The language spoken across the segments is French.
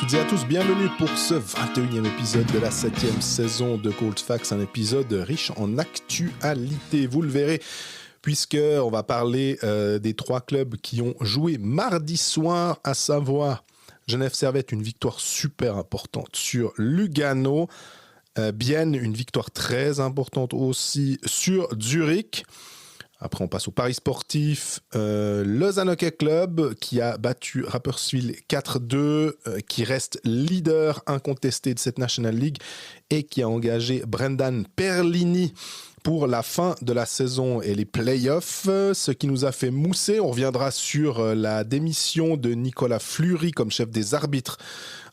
toutes et à tous, bienvenue pour ce 21e épisode de la 7e saison de Cold Facts, un épisode riche en actualité, vous le verrez, puisqu'on va parler des trois clubs qui ont joué mardi soir, à savoir Genève Servette, une victoire super importante sur Lugano, Bienne, une victoire très importante aussi sur Zurich. Après, on passe au Paris sportif. Lausanne Hockey Club qui a battu Rapperswil 4-2, qui reste leader incontesté de cette National League et qui a engagé Brendan Perlini pour la fin de la saison et les playoffs, ce qui nous a fait mousser. On reviendra sur la démission de Nicolas Fleury comme chef des arbitres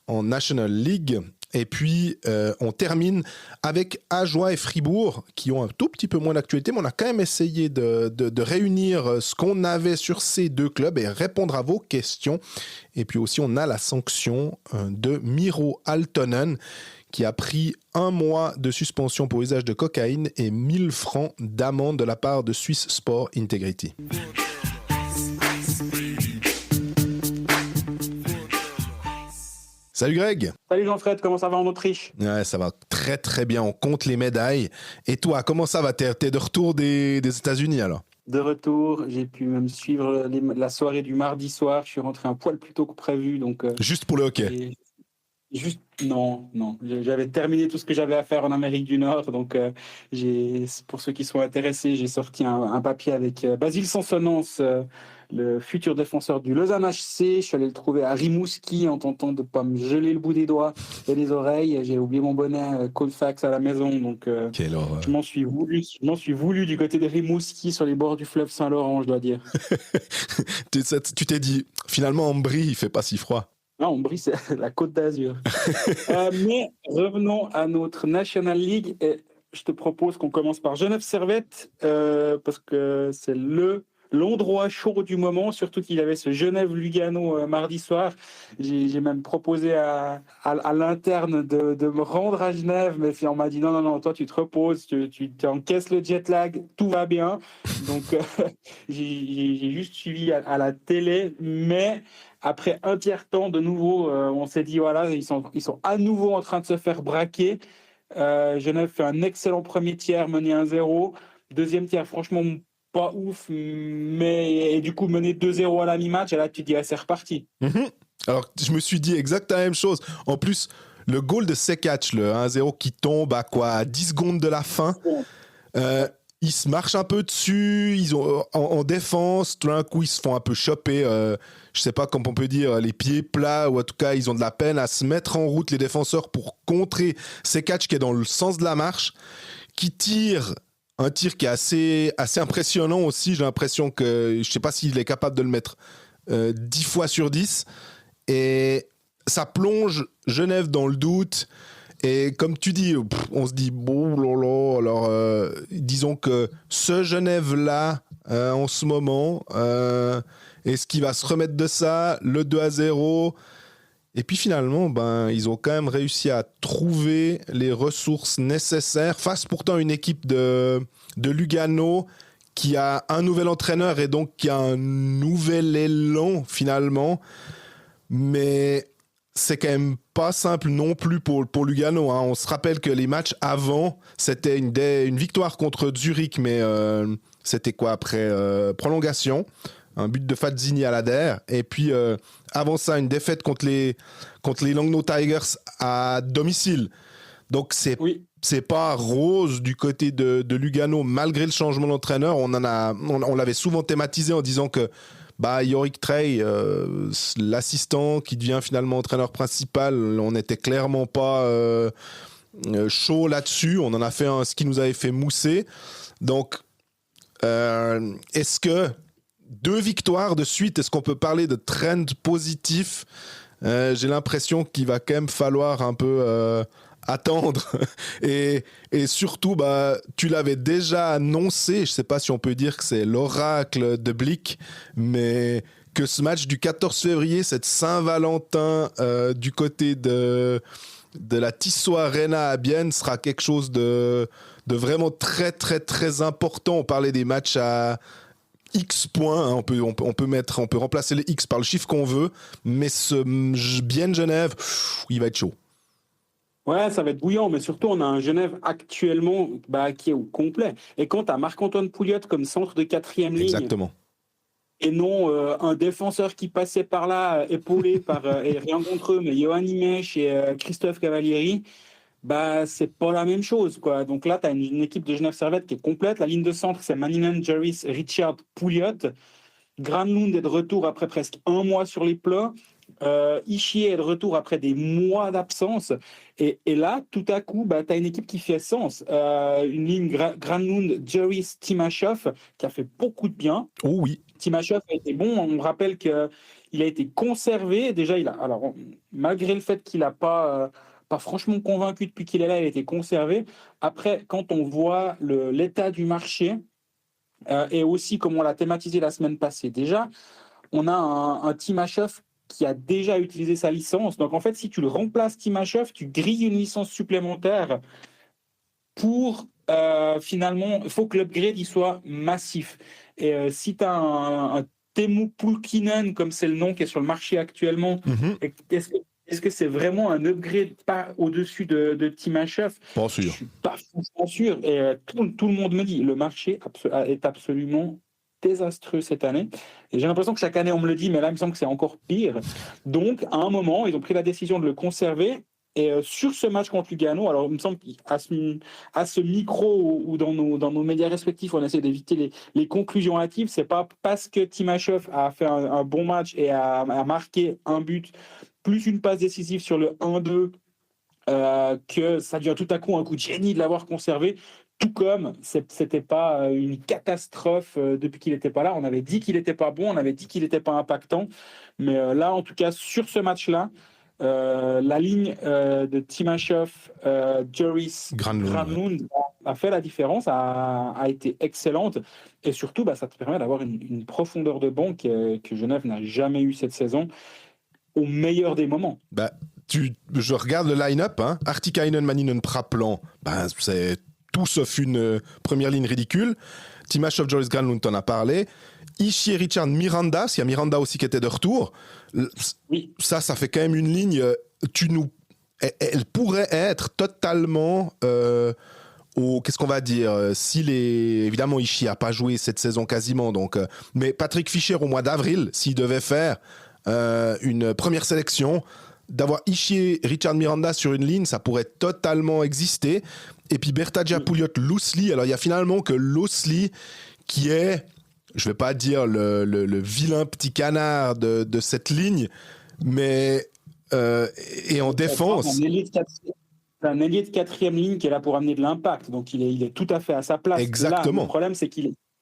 en National League. Et puis, on termine avec Ajoie et Fribourg, qui ont un tout petit peu moins d'actualité, mais on a quand même essayé de réunir ce qu'on avait sur ces deux clubs et répondre à vos questions. Et puis aussi, on a la sanction de Miro Aaltonen, qui a pris 1 mois de suspension pour usage de cocaïne et 1000 francs d'amende de la part de Swiss Sport Integrity. Salut Greg. Salut Jean-Fred, comment ça va en Autriche? Ouais, ça va très très bien, on compte les médailles. Et toi, comment ça va? T'es de retour des États-Unis alors? De retour, j'ai pu même suivre la soirée du mardi soir. Je suis rentré un poil plus tôt que prévu. Donc, juste pour le hockey? Non. J'avais terminé tout ce que j'avais à faire en Amérique du Nord. Donc, pour ceux qui sont intéressés, j'ai sorti un papier avec Basile Sansonens, le futur défenseur du Lausanne HC. Je suis allé le trouver à Rimouski en tentant de ne pas me geler le bout des doigts et des oreilles. J'ai oublié mon bonnet Colfax à la maison. Donc, je m'en suis voulu du côté de Rimouski sur les bords du fleuve Saint-Laurent, je dois dire. Tu t'es dit, finalement, Ambry, il ne fait pas si froid. Non, Ambry, c'est la Côte d'Azur. Mais revenons à notre National League. Et je te propose qu'on commence par Genève Servette parce que c'est l'endroit chaud du moment, surtout qu'il y avait ce Genève-Lugano mardi soir. J'ai même proposé à l'interne de me rendre à Genève, mais on m'a dit non, toi tu te reposes, tu encaisses le jet lag, tout va bien. Donc j'ai juste suivi à la télé, mais après un tiers temps, de nouveau, on s'est dit voilà, ils sont à nouveau en train de se faire braquer. Genève fait un excellent premier tiers, mené 1-0. Deuxième tiers, franchement, pas ouf, mais et du coup, mené 2-0 à la mi-match, et là, tu te dis, c'est reparti. Alors, je me suis dit exactement la même chose. En plus, le goal de Sekac, le 1-0 qui tombe à 10 secondes de la fin, ils se marchent un peu dessus, ils ont en défense, tout d'un coup, ils se font un peu choper, je sais pas comment on peut dire, les pieds plats, ou en tout cas, ils ont de la peine à se mettre en route, les défenseurs, pour contrer Sekac qui est dans le sens de la marche, qui tire un tir qui est assez impressionnant aussi. J'ai l'impression que, je sais pas s'il est capable de le mettre 10 fois sur 10, et ça plonge Genève dans le doute. Et comme tu dis, on se dit, bon, lolo, alors disons que ce Genève-là, en ce moment, est-ce qu'il va se remettre de ça, le 2-0? Et puis finalement, ils ont quand même réussi à trouver les ressources nécessaires face pourtant à une équipe de Lugano qui a un nouvel entraîneur et donc qui a un nouvel élan finalement. Mais c'est quand même pas simple non plus pour Lugano. Hein. On se rappelle que les matchs avant, c'était une victoire contre Zurich, mais c'était quoi après prolongation, un but de Fazzini à l'Ader, et puis avant ça, une défaite contre les Langnau Tigers à domicile. Donc c'est pas rose du côté de Lugano, malgré le changement d'entraîneur. On l'avait souvent thématisé en disant que Yorick Trey, l'assistant qui devient finalement entraîneur principal, on n'était clairement pas chaud là-dessus. On en a fait ce qui nous avait fait mousser. Donc, est-ce que 2 victoires de suite, est-ce qu'on peut parler de trend positif? J'ai l'impression qu'il va quand même falloir un peu attendre. Et surtout, tu l'avais déjà annoncé, je ne sais pas si on peut dire que c'est l'oracle de Blick, mais que ce match du 14 février, cette Saint-Valentin du côté de la Tissot Arena à Bienne sera quelque chose de vraiment très, très, très important. On parlait des matchs à X points, hein, on peut remplacer les X par le chiffre qu'on veut, mais ce bien Genève, il va être chaud. Ouais, ça va être bouillant, mais surtout, on a un Genève actuellement qui est au complet. Et quand tu as Marc-Antoine Pouliot comme centre de quatrième ligne, Exactement. et non un défenseur qui passait par là, épaulé par, et rien contre eux, mais Johan Imech et Christophe Cavalieri, c'est pas la même chose, quoi. Donc là, tu as une équipe de Genève Servette qui est complète. La ligne de centre, c'est Maninen, Jarvis, Richard, Pouliot. Granlund est de retour après presque un mois sur les plats. Ishier est de retour après des mois d'absence. Et là, tout à coup, tu as une équipe qui fait sens. Une ligne Granlund, Jarvis, Timashov, qui a fait beaucoup de bien. Oh oui. Timashov a été bon. On rappelle qu'il a été conservé. Déjà, malgré le fait qu'il n'a pas franchement convaincu depuis qu'il est là, il a été conservé. Après, quand on voit l'état du marché, et aussi comme on l'a thématisé la semaine passée, déjà, on a un Timashov qui a déjà utilisé sa licence. Donc, en fait, si tu le remplaces Timashov, tu grilles une licence supplémentaire pour finalement, il faut que l'upgrade il soit massif. Et si tu as un Teemu Pulkkinen, comme c'est le nom qui est sur le marché actuellement, est-ce que c'est vraiment un upgrade pas au-dessus de Timashov? Pas sûr. Je suis pas franchement sûr. Et tout le monde me dit, le marché est absolument désastreux cette année. Et j'ai l'impression que chaque année on me le dit, mais là il me semble que c'est encore pire. Donc à un moment, ils ont pris la décision de le conserver. Et sur ce match contre Lugano, alors il me semble qu'à ce micro ou dans nos médias respectifs, on essaie d'éviter les conclusions hâtives. C'est pas parce que Timashov a fait un bon match et a marqué un but plus une passe décisive sur le 1-2 que ça devient tout à coup un coup de génie de l'avoir conservé. Tout comme c'était pas une catastrophe depuis qu'il n'était pas là. On avait dit qu'il n'était pas bon, on avait dit qu'il n'était pas impactant. Mais là, en tout cas, sur ce match-là, la ligne de Timashov, Joris, Granlund a fait la différence, a été excellente. Et surtout, ça te permet d'avoir une profondeur de banc que Genève n'a jamais eu cette saison au meilleur des moments. Je regarde le line-up, hein. Artikainen, Maninen, Praplan, c'est tout sauf une première ligne ridicule. Timashov, Joris, Granlund, t'en as parlé. Ishier, Richard, Miranda, s'il y a Miranda aussi qui était de retour. Oui. Ça fait quand même une ligne. Elle pourrait être totalement qu'est-ce qu'on va dire, évidemment Ishii a pas joué cette saison quasiment, donc mais Patrick Fischer au mois d'avril, s'il devait faire une première sélection, d'avoir Ishii, Richard Miranda sur une ligne, ça pourrait totalement exister. Et puis Bertaggia, Pouliot, Loosely. Alors il y a finalement que Loosely qui est, je vais pas dire le vilain petit canard de cette ligne, mais et en défense. Un ailier de quatrième ligne qui est là pour amener de l'impact, donc il est tout à fait à sa place. Exactement. Là, le problème, c'est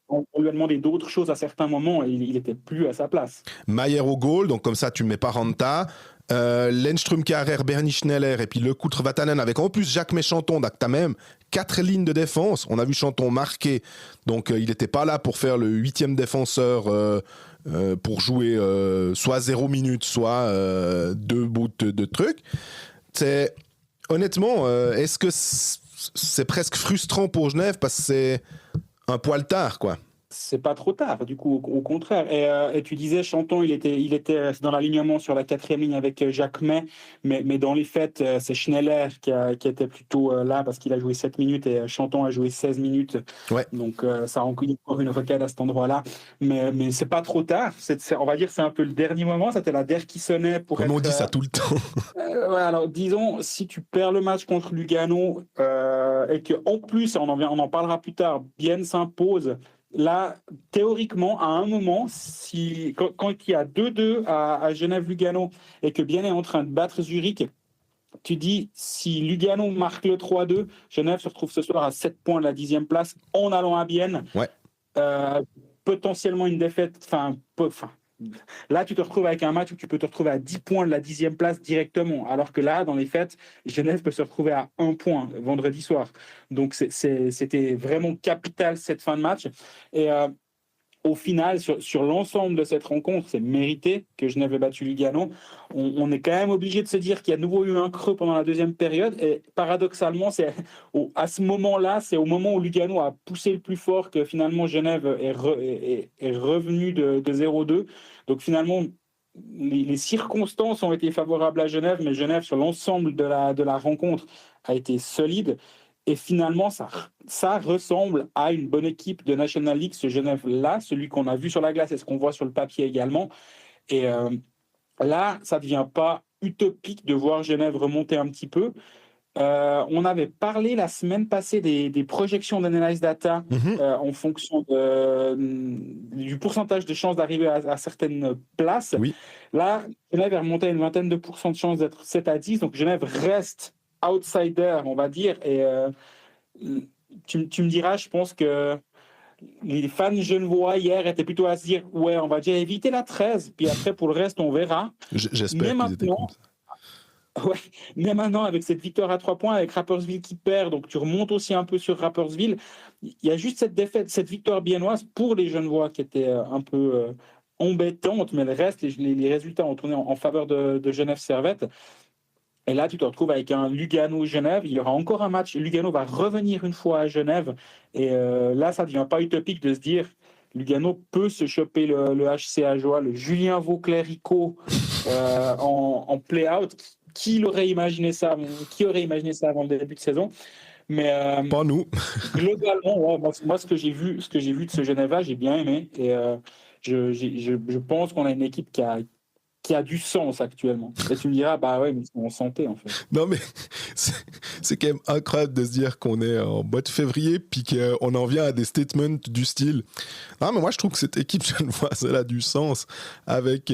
qu'on lui a demandé d'autres choses à certains moments et il n'était plus à sa place. Mayer au goal, donc comme ça tu mets pas Ranta. Lenström, Carrère, Bernie Schneller et puis Lecoutre, Vatanen avec en plus Jacques Méchanton. Donc t'as même 4 lignes de défense. On a vu Chanton marquer, donc il n'était pas là pour faire le 8e défenseur pour jouer soit 0 minutes, soit 2 bouts de trucs. Honnêtement, est-ce que c'est presque frustrant pour Genève parce que c'est un poil tard, quoi? C'est pas trop tard, du coup, au contraire. Et tu disais, Chanton, il était dans l'alignement sur la quatrième ligne avec Jacques May, mais dans les faits, c'est Schneller qui était plutôt là parce qu'il a joué 7 minutes et Chanton a joué 16 minutes. Ouais. Donc, ça a encore une rocade à cet endroit-là. Mais c'est pas trop tard. On va dire c'est un peu le dernier moment. C'était la der qui sonnait pour Comme on dit ça tout le temps. Alors, disons, si tu perds le match contre Lugano et qu'en plus, on en parlera plus tard, Bienne s'impose. Là, théoriquement, à un moment, quand il y a 2-2 à Genève-Lugano et que Bienne est en train de battre Zurich, tu dis, si Lugano marque le 3-2, Genève se retrouve ce soir à 7 points de la 10e place en allant à Bienne. Ouais. Potentiellement une défaite, là, tu te retrouves avec un match où tu peux te retrouver à 10 points de la 10e place directement. Alors que là, dans les faits, Genève peut se retrouver à 1 point vendredi soir. Donc, c'était vraiment capital cette fin de match. Et au final, sur l'ensemble de cette rencontre, c'est mérité que Genève ait battu Lugano. On est quand même obligé de se dire qu'il y a à nouveau eu un creux pendant la deuxième période. Et paradoxalement, à ce moment-là, c'est au moment où Lugano a poussé le plus fort que finalement Genève est revenu de 0-2. Donc finalement, les circonstances ont été favorables à Genève, mais Genève, sur l'ensemble de la rencontre, a été solide. Et finalement, ça ressemble à une bonne équipe de National League, ce Genève-là, celui qu'on a vu sur la glace et ce qu'on voit sur le papier également. Et là, ça ne devient pas utopique de voir Genève remonter un petit peu. On avait parlé la semaine passée des projections d'Analyze Data en fonction du pourcentage de chances d'arriver à certaines places. Oui. Là, Genève est remonté à une vingtaine de pourcents de chances d'être 7 à 10. Donc Genève reste outsider, on va dire. Et tu me diras, je pense que les fans genevois hier étaient plutôt à se dire ouais, on va déjà éviter la 13, puis après pour le reste, on verra. J'espère qu'ils étaient comme ça. Ouais, mais maintenant, avec cette victoire à 3 points, avec Rapperswil qui perd, donc tu remontes aussi un peu sur Rapperswil. Il y a juste cette défaite, cette victoire biennoise pour les Genevois qui était un peu embêtante, mais le reste, les résultats ont tourné en faveur de Genève Servette. Et là, tu te retrouves avec un Lugano-Genève. Il y aura encore un match. Lugano va revenir une fois à Genève. Et là, ça ne devient pas utopique de se dire Lugano peut se choper le HC Ajoie, le Julien Vauclair-Rico en play-out. Qui aurait imaginé ça avant le début de saison? Mais pas nous. Globalement, ouais, moi, ce que j'ai vu de ce Genève-là, j'ai bien aimé. Et je pense qu'on a une équipe qui a du sens actuellement. Et tu me diras, bah ouais, mais ils sont en santé en fait. Non, mais c'est quand même incroyable de se dire qu'on est en mois de février puis qu'on en vient à des statements du style. Non, mais moi je trouve que cette équipe genevoise, elle a du sens avec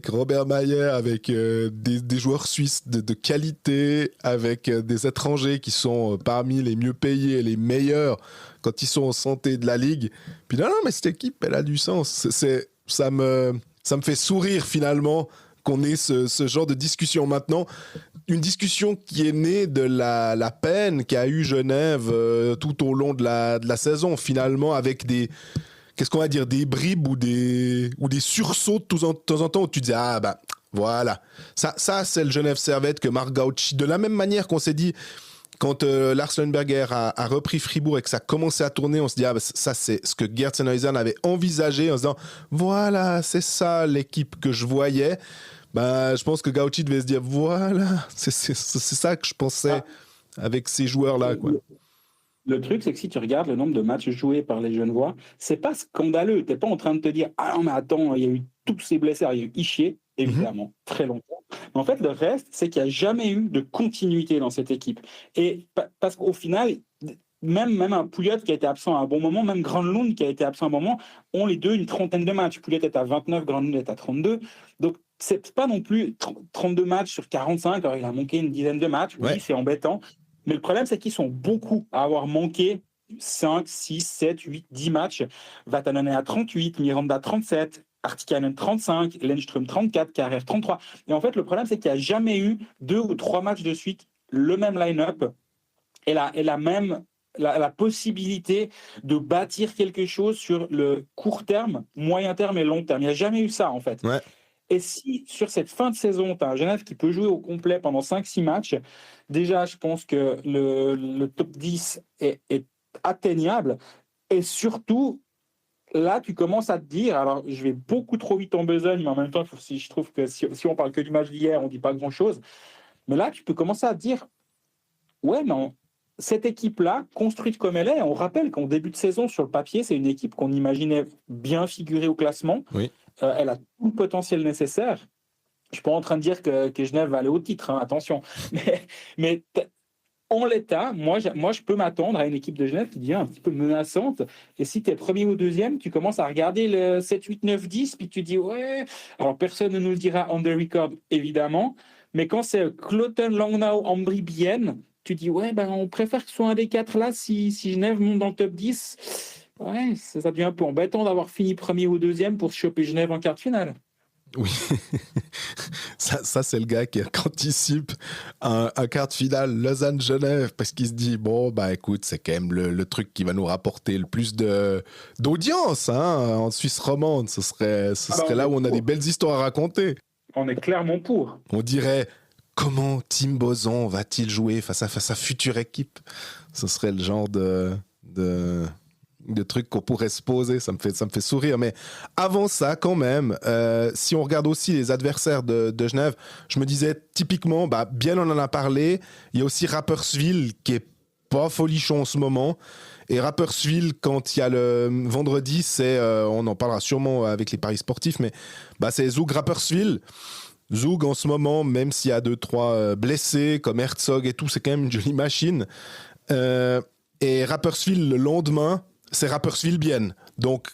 Robert Mayer, avec des joueurs suisses de qualité, avec des étrangers qui sont parmi les mieux payés, les meilleurs quand ils sont en santé de la ligue. Puis non, mais cette équipe, elle a du sens. Ça me fait sourire finalement qu'on ait ce genre de discussion maintenant. Une discussion qui est née de la peine qu'a eu Genève tout au long de la saison, finalement, avec qu'est-ce qu'on va dire, des bribes ou des sursauts de temps en temps où tu dis, ah bah voilà, ça c'est le Genève Servette que Marc Gauci, de la même manière qu'on s'est dit, quand Lars Leuenberger a repris Fribourg et que ça commençait à tourner, on se dit, ah, bah, ça, c'est ce que Gerd Sennhausen avait envisagé en se disant, voilà, c'est ça l'équipe que je voyais. Bah, je pense que Gauci devait se dire, voilà, c'est ça que je pensais avec ces joueurs-là, quoi. Le truc, c'est que si tu regardes le nombre de matchs joués par les Genevois, c'est pas scandaleux. Tu n'es pas en train de te dire, ah non, mais attends, il y a eu tous ces blessés. Il y a eu Ischier, évidemment, très longtemps. Mais en fait, le reste, c'est qu'il n'y a jamais eu de continuité dans cette équipe. Et parce qu'au final, même un Pouliot qui a été absent à un bon moment, même Granlund qui a été absent à un moment, ont les deux une trentaine de matchs. Pouliot est à 29, Granlund est à 32. Donc, c'est pas non plus 32 matchs sur 45. Alors, il a manqué une dizaine de matchs. Oui, c'est embêtant. Mais le problème, c'est qu'ils sont beaucoup à avoir manqué 5, 6, 7, 8, 10 matchs. Vatanen est à 38, Miranda 37, Artikainen 35, Lenström 34, Carrère 33. Et en fait, le problème, c'est qu'il n'y a jamais eu 2 ou 3 matchs de suite, le même line-up et la possibilité de bâtir quelque chose sur le court terme, moyen terme et long terme. Il n'y a jamais eu ça, en fait. Ouais. Et si, sur cette fin de saison, tu as un Genève qui peut jouer au complet pendant 5-6 matchs, déjà, je pense que le top 10 est atteignable. Et surtout, là, tu commences à te dire, alors je vais beaucoup trop vite en besogne, mais en même temps, je trouve que si on parle que du match d'hier, on ne dit pas grand-chose. Mais là, tu peux commencer à te dire, ouais, non, cette équipe-là, construite comme elle est, on rappelle qu'en début de saison, sur le papier, c'est une équipe qu'on imaginait bien figurer au classement. Oui. Elle a tout le potentiel nécessaire. Je ne suis pas en train de dire que Genève va aller au titre, hein, attention. Mais en l'état, moi, je peux m'attendre à une équipe de Genève qui devient un petit peu menaçante. Et si tu es premier ou deuxième, tu commences à regarder le 7, 8, 9, 10, puis tu dis, ouais, alors personne ne nous le dira on the record, évidemment. Mais quand c'est Cloten, Langnau, Ambry, Bienne, tu dis, ouais, ben, on préfère que ce soit un des quatre là si Genève monte dans le top 10. Ouais, ça devient un peu embêtant d'avoir fini premier ou deuxième pour se choper Genève en quart de finale. Oui, ça c'est le gars qui anticipe un quart de finale Lausanne-Genève parce qu'il se dit bon bah écoute c'est quand même le truc qui va nous rapporter le plus d'audience en Suisse romande. Ce serait là où on a des belles histoires à raconter. On est clairement pour. On dirait comment Tim Boson va-t-il jouer face à sa future équipe. Ce serait le genre de trucs qu'on pourrait se poser, ça me fait sourire. Mais avant ça, quand même, si on regarde aussi les adversaires de Genève, je me disais typiquement, bien on en a parlé, il y a aussi Rapperswil qui est pas folichon en ce moment. Et Rapperswil, quand il y a le vendredi, on en parlera sûrement avec les paris sportifs, mais c'est Zug Rapperswil. Zug en ce moment, même s'il y a 2-3 blessés comme Herzog et tout, c'est quand même une jolie machine. Et Rapperswil le lendemain, c'est Rapperswil-Bienne. Donc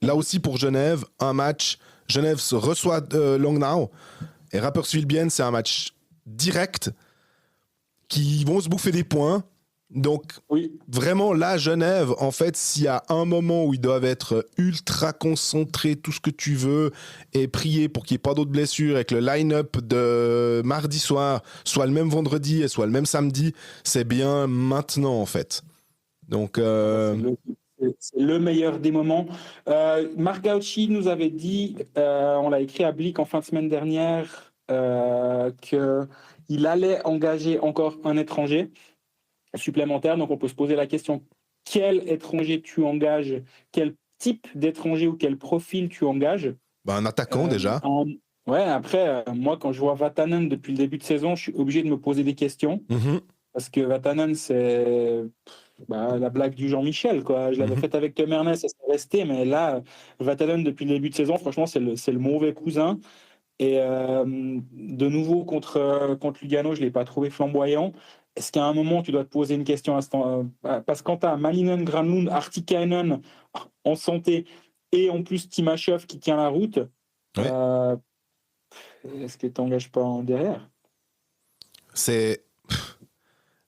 là aussi pour Genève, un match, Genève se reçoit Langnau et Rapperswil-Bienne, c'est un match direct qui vont se bouffer des points. Donc oui. Vraiment là, Genève, en fait, s'il y a un moment où ils doivent être ultra concentrés, tout ce que tu veux, et prier pour qu'il n'y ait pas d'autres blessures et que le line-up de mardi soir soit le même vendredi et soit le même samedi, c'est bien maintenant en fait. Donc c'est le meilleur des moments. Marc Gauchi nous avait dit, on l'a écrit à Blick en fin de semaine dernière, qu'il allait engager encore un étranger supplémentaire. Donc on peut se poser la question, quel étranger tu engages, quel type d'étranger ou quel profil tu engages? un attaquant déjà. Ouais, après, moi quand je vois Vatanen depuis le début de saison, je suis obligé de me poser des questions. Parce que Vatanen, c'est la blague du Jean-Michel, quoi. Je l'avais faite avec Tom Ernest, ça serait resté, mais là, Vatanen, depuis le début de saison, franchement, c'est le mauvais cousin. Et de nouveau, contre Lugano, je ne l'ai pas trouvé flamboyant. Est-ce qu'à un moment, tu dois te poser une question parce que quand tu as Malinen, Granlund, Artikainen en santé, et en plus Timashov qui tient la route, Ouais. est-ce que tu n'engages pas derrière?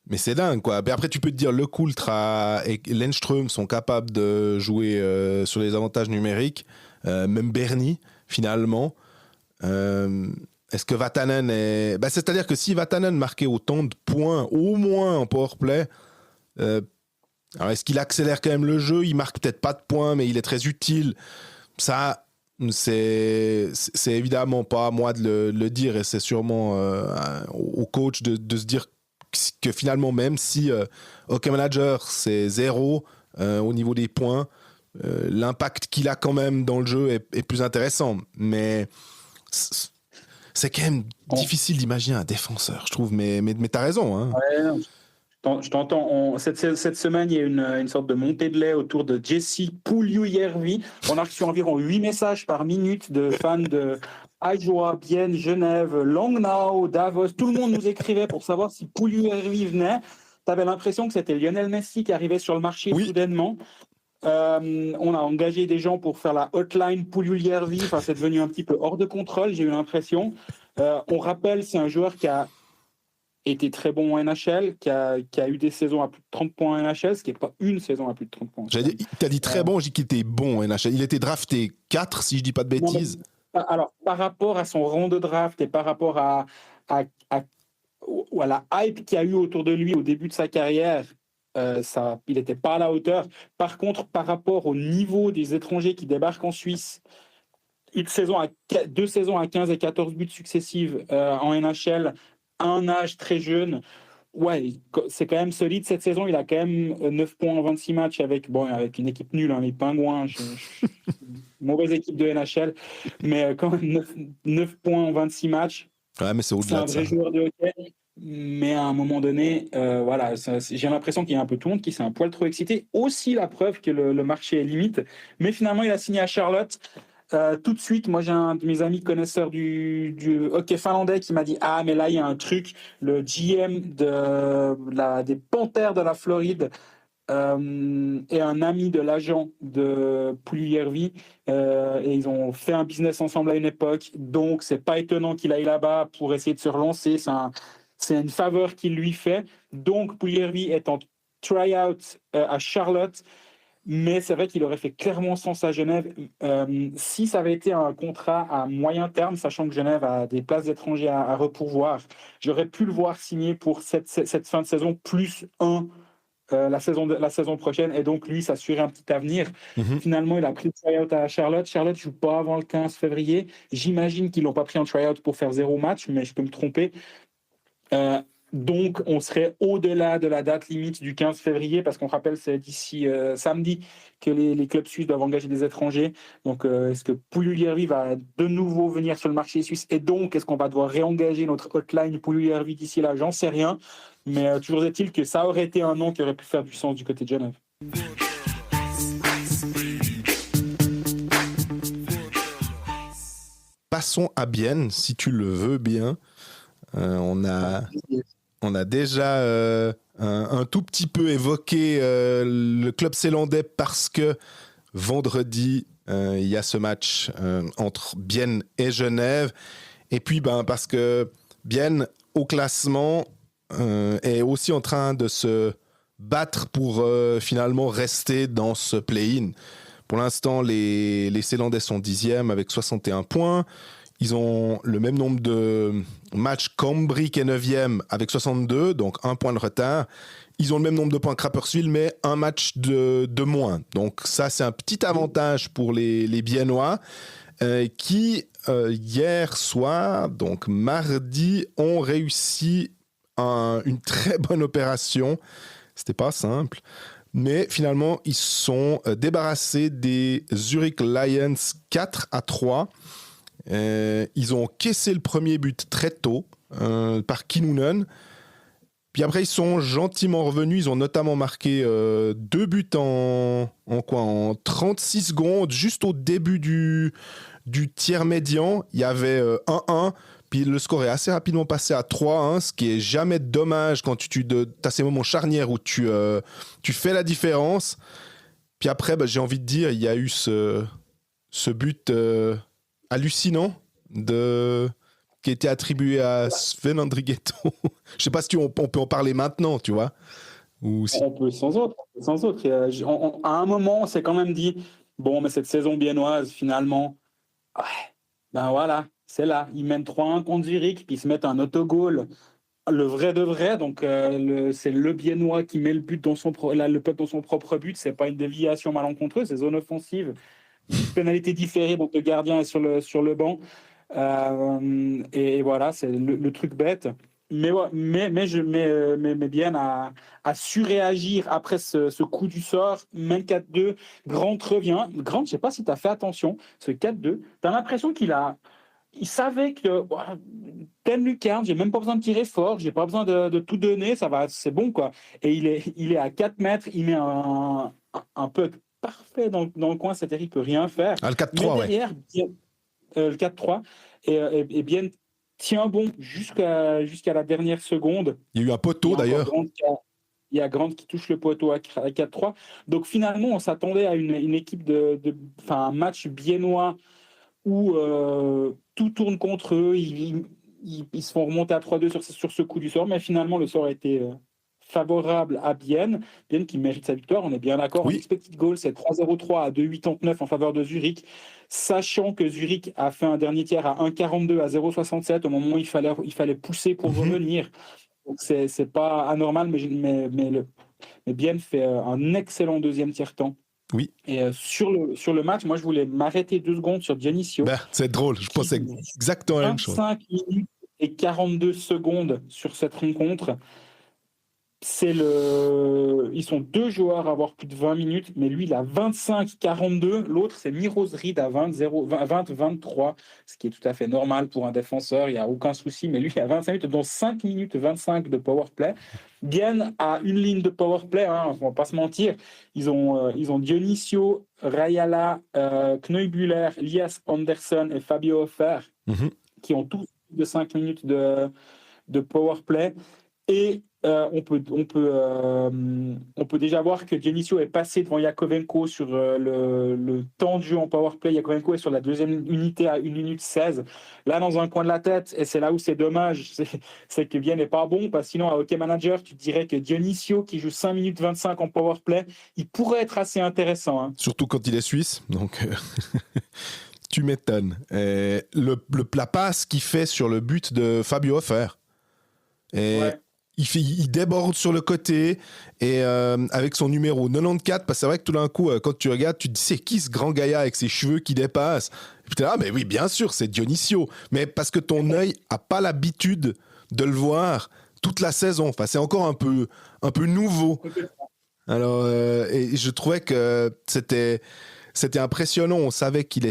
Mais c'est dingue, quoi. Mais après, tu peux te dire, Le Coultre et Lenström sont capables de jouer sur les avantages numériques. Même Bernie, finalement. Est-ce que Vatanen est... c'est-à-dire que si Vatanen marquait autant de points, au moins en powerplay, alors est-ce qu'il accélère quand même le jeu? Il marque peut-être pas de points, mais il est très utile. Ça, c'est évidemment pas à moi de le dire, et c'est sûrement au coach de se dire que finalement, même si Hockey Manager c'est 0 au niveau des points, l'impact qu'il a quand même dans le jeu est plus intéressant. Mais c'est quand même difficile d'imaginer un défenseur, je trouve. Mais t'as raison. Hein. Ouais, je t'entends. Cette semaine, il y a une sorte de montée de lait autour de Jesse Puljujärvi. On a reçu environ 8 messages par minute de fans de Ajoa, Bienne, Genève, Langnau, Davos. Tout le monde nous écrivait pour savoir si Puljujärvi venait. Tu avais l'impression que c'était Lionel Messi qui arrivait sur le marché soudainement. On a engagé des gens pour faire la hotline Puljujärvi. Enfin, c'est devenu un petit peu hors de contrôle, j'ai eu l'impression. On rappelle, c'est un joueur qui a été très bon en NHL, qui a eu des saisons à plus de 30 points en NHL, ce qui n'est pas une saison à plus de 30 points. T'as dit très bon, j'ai dit qu'il était bon en NHL. Il était drafté 4, si je dis pas de bêtises. Alors, par rapport à son rang de draft et par rapport à la hype qu'il y a eu autour de lui au début de sa carrière, il n'était pas à la hauteur. Par contre, par rapport au niveau des étrangers qui débarquent en Suisse, 2 saisons à 15 et 14 buts successifs en NHL, à un âge très jeune, ouais, c'est quand même solide. Cette saison, il a quand même 9 points en 26 matchs avec une équipe nulle, les Pingouins, mauvaise équipe de NHL, mais quand même 9 points en 26 matchs. Ouais, mais c'est au-delà de ça. C'est un vrai joueur de hockey. Mais à un moment donné, j'ai l'impression qu'il y a un peu tout le monde qui s'est un poil trop excité. Aussi la preuve que le marché est limite. Mais finalement, il a signé à Charlotte. Tout de suite, moi j'ai un de mes amis connaisseurs du hockey finlandais qui m'a dit mais là il y a un truc, le GM des Panthères de la Floride est un ami de l'agent de Puljujärvi et ils ont fait un business ensemble à une époque, donc c'est pas étonnant qu'il aille là-bas pour essayer de se relancer. C'est une faveur qu'il lui fait. Donc Puljujärvi est en try-out à Charlotte. Mais c'est vrai qu'il aurait fait clairement sens à Genève. Si ça avait été un contrat à moyen terme, sachant que Genève a des places d'étrangers à repourvoir, j'aurais pu le voir signer pour cette fin de saison plus un la saison prochaine, et donc lui s'assurer un petit avenir. Mhm. Finalement, il a pris le tryout à Charlotte. Charlotte ne joue pas avant le 15 février. J'imagine qu'ils n'ont pas pris un tryout pour faire 0 match, mais je peux me tromper. Donc, on serait au-delà de la date limite du 15 février, parce qu'on rappelle, c'est d'ici samedi que les clubs suisses doivent engager des étrangers. Donc, est-ce que Puljujärvi va de nouveau venir sur le marché suisse? Et donc, est-ce qu'on va devoir réengager notre hotline Puljujärvi d'ici là? J'en sais rien. Mais toujours est-il que ça aurait été un nom qui aurait pu faire du sens du côté de Genève. Passons à Bienne, si tu le veux bien. On a déjà un tout petit peu évoqué le club zélandais parce que vendredi, il y a ce match entre Bienne et Genève. Et puis, parce que Bienne, au classement, est aussi en train de se battre pour finalement rester dans ce play-in. Pour l'instant, les Zélandais sont 10e avec 61 points. Ils ont le même nombre de matchs qu'Ambry qui est 9e avec 62, donc un point de retard. Ils ont le même nombre de points que Rapperswil, mais un match de moins. Donc ça, c'est un petit avantage pour les Biennois qui, hier soir, donc mardi, ont réussi une très bonne opération. C'était pas simple. Mais finalement, ils sont débarrassés des Zurich Lions 4-3. Ils ont caissé le premier but très tôt par Kinnunen. Puis après, ils sont gentiment revenus. Ils ont notamment marqué 2 buts en 36 secondes, juste au début du tiers médian. Il y avait 1-1. Puis le score est assez rapidement passé à 3-1, ce qui est jamais dommage quand tu as ces moments charnières où tu fais la différence. Puis après, j'ai envie de dire, il y a eu ce but hallucinant qui a été attribué à Sven Andrighetto. Je sais pas si on peut en parler maintenant, tu vois. Ou si... On peut sans autre. Et, à un moment, on s'est quand même dit, bon, mais cette saison biennoise, finalement, ouais, ben voilà, c'est là. Ils mènent 3-1 contre Zurich, puis ils se mettent un autogol, le vrai de vrai. Donc, c'est le Biennois qui met le but le puck dans son propre but. C'est pas une déviation malencontreuse, c'est zone offensive. Pénalité différée, donc le gardien est sur le banc. Et voilà, c'est le truc bête. Mais bien à surréagir après ce coup du sort, même 4-2. Grant revient. Grant, je ne sais pas si tu as fait attention, ce 4-2, tu as l'impression il savait que pleine lucarne, j'ai même pas besoin de tirer fort, j'ai pas besoin de tout donner, ça va, c'est bon quoi. Et il est à 4 mètres, il met un puck parfait dans le coin, c'est-à-dire qu'il peut rien faire. Ah, le 4-3, mais derrière, le 4-3, et bien tient bon jusqu'à la dernière seconde. Il y a eu un poteau d'ailleurs. Il y a Grant qui touche le poteau à 4-3. Donc finalement, on s'attendait à une équipe un match biennois où tout tourne contre eux, ils se font remonter à 3-2 sur ce coup du sort, mais finalement le sort a été favorable à Bienne qui mérite sa victoire, on est bien d'accord. Oui. En expected goal, c'est 3-0-3 à 2,89 en faveur de Zurich, sachant que Zurich a fait un dernier tiers à 1,42 à 0,67 au moment où il fallait pousser pour revenir. Donc c'est pas anormal, mais Bienne fait un excellent deuxième tiers-temps. Oui. Et sur le match, moi, je voulais m'arrêter 2 secondes sur Dionisio. C'est drôle, je pensais exactement la même chose. 25 minutes et 42 secondes sur cette rencontre. Ils sont 2 joueurs à avoir plus de 20 minutes, mais lui, il a 25-42. L'autre, c'est Miros Reed à 20-23, ce qui est tout à fait normal pour un défenseur, il n'y a aucun souci. Mais lui, il a 25 minutes, dont 5 minutes 25 de powerplay. Bienne a une ligne de powerplay, on ne va pas se mentir. Ils ont Dionisio, Rayala, Kneubuller, Lias Anderson et Fabio Hoffer, qui ont tous de 5 minutes de powerplay. Et on peut déjà voir que Dionisio est passé devant Yakovenko sur le temps de jeu en powerplay. Yakovenko est sur la deuxième unité à 1 minute 16. Là, dans un coin de la tête, et c'est là où c'est dommage, c'est que Vienne n'est pas bon, parce que sinon, à Hockey Manager, tu dirais que Dionisio, qui joue 5 minutes 25 en powerplay, il pourrait être assez intéressant. Hein. Surtout quand il est suisse, donc tu m'étonnes. La passe qu'il fait sur le but de Fabio Hoffer, Ouais. il déborde sur le côté et avec son numéro 94, parce que c'est vrai que tout d'un coup, quand tu regardes, tu te dis c'est qui ce grand gaillard avec ses cheveux qui dépassent. Et puis t'es là, mais oui, bien sûr, c'est Dionisio. Mais parce que ton œil a pas l'habitude de le voir toute la saison. Enfin, c'est encore un peu nouveau. Alors, et je trouvais que c'était impressionnant. On savait que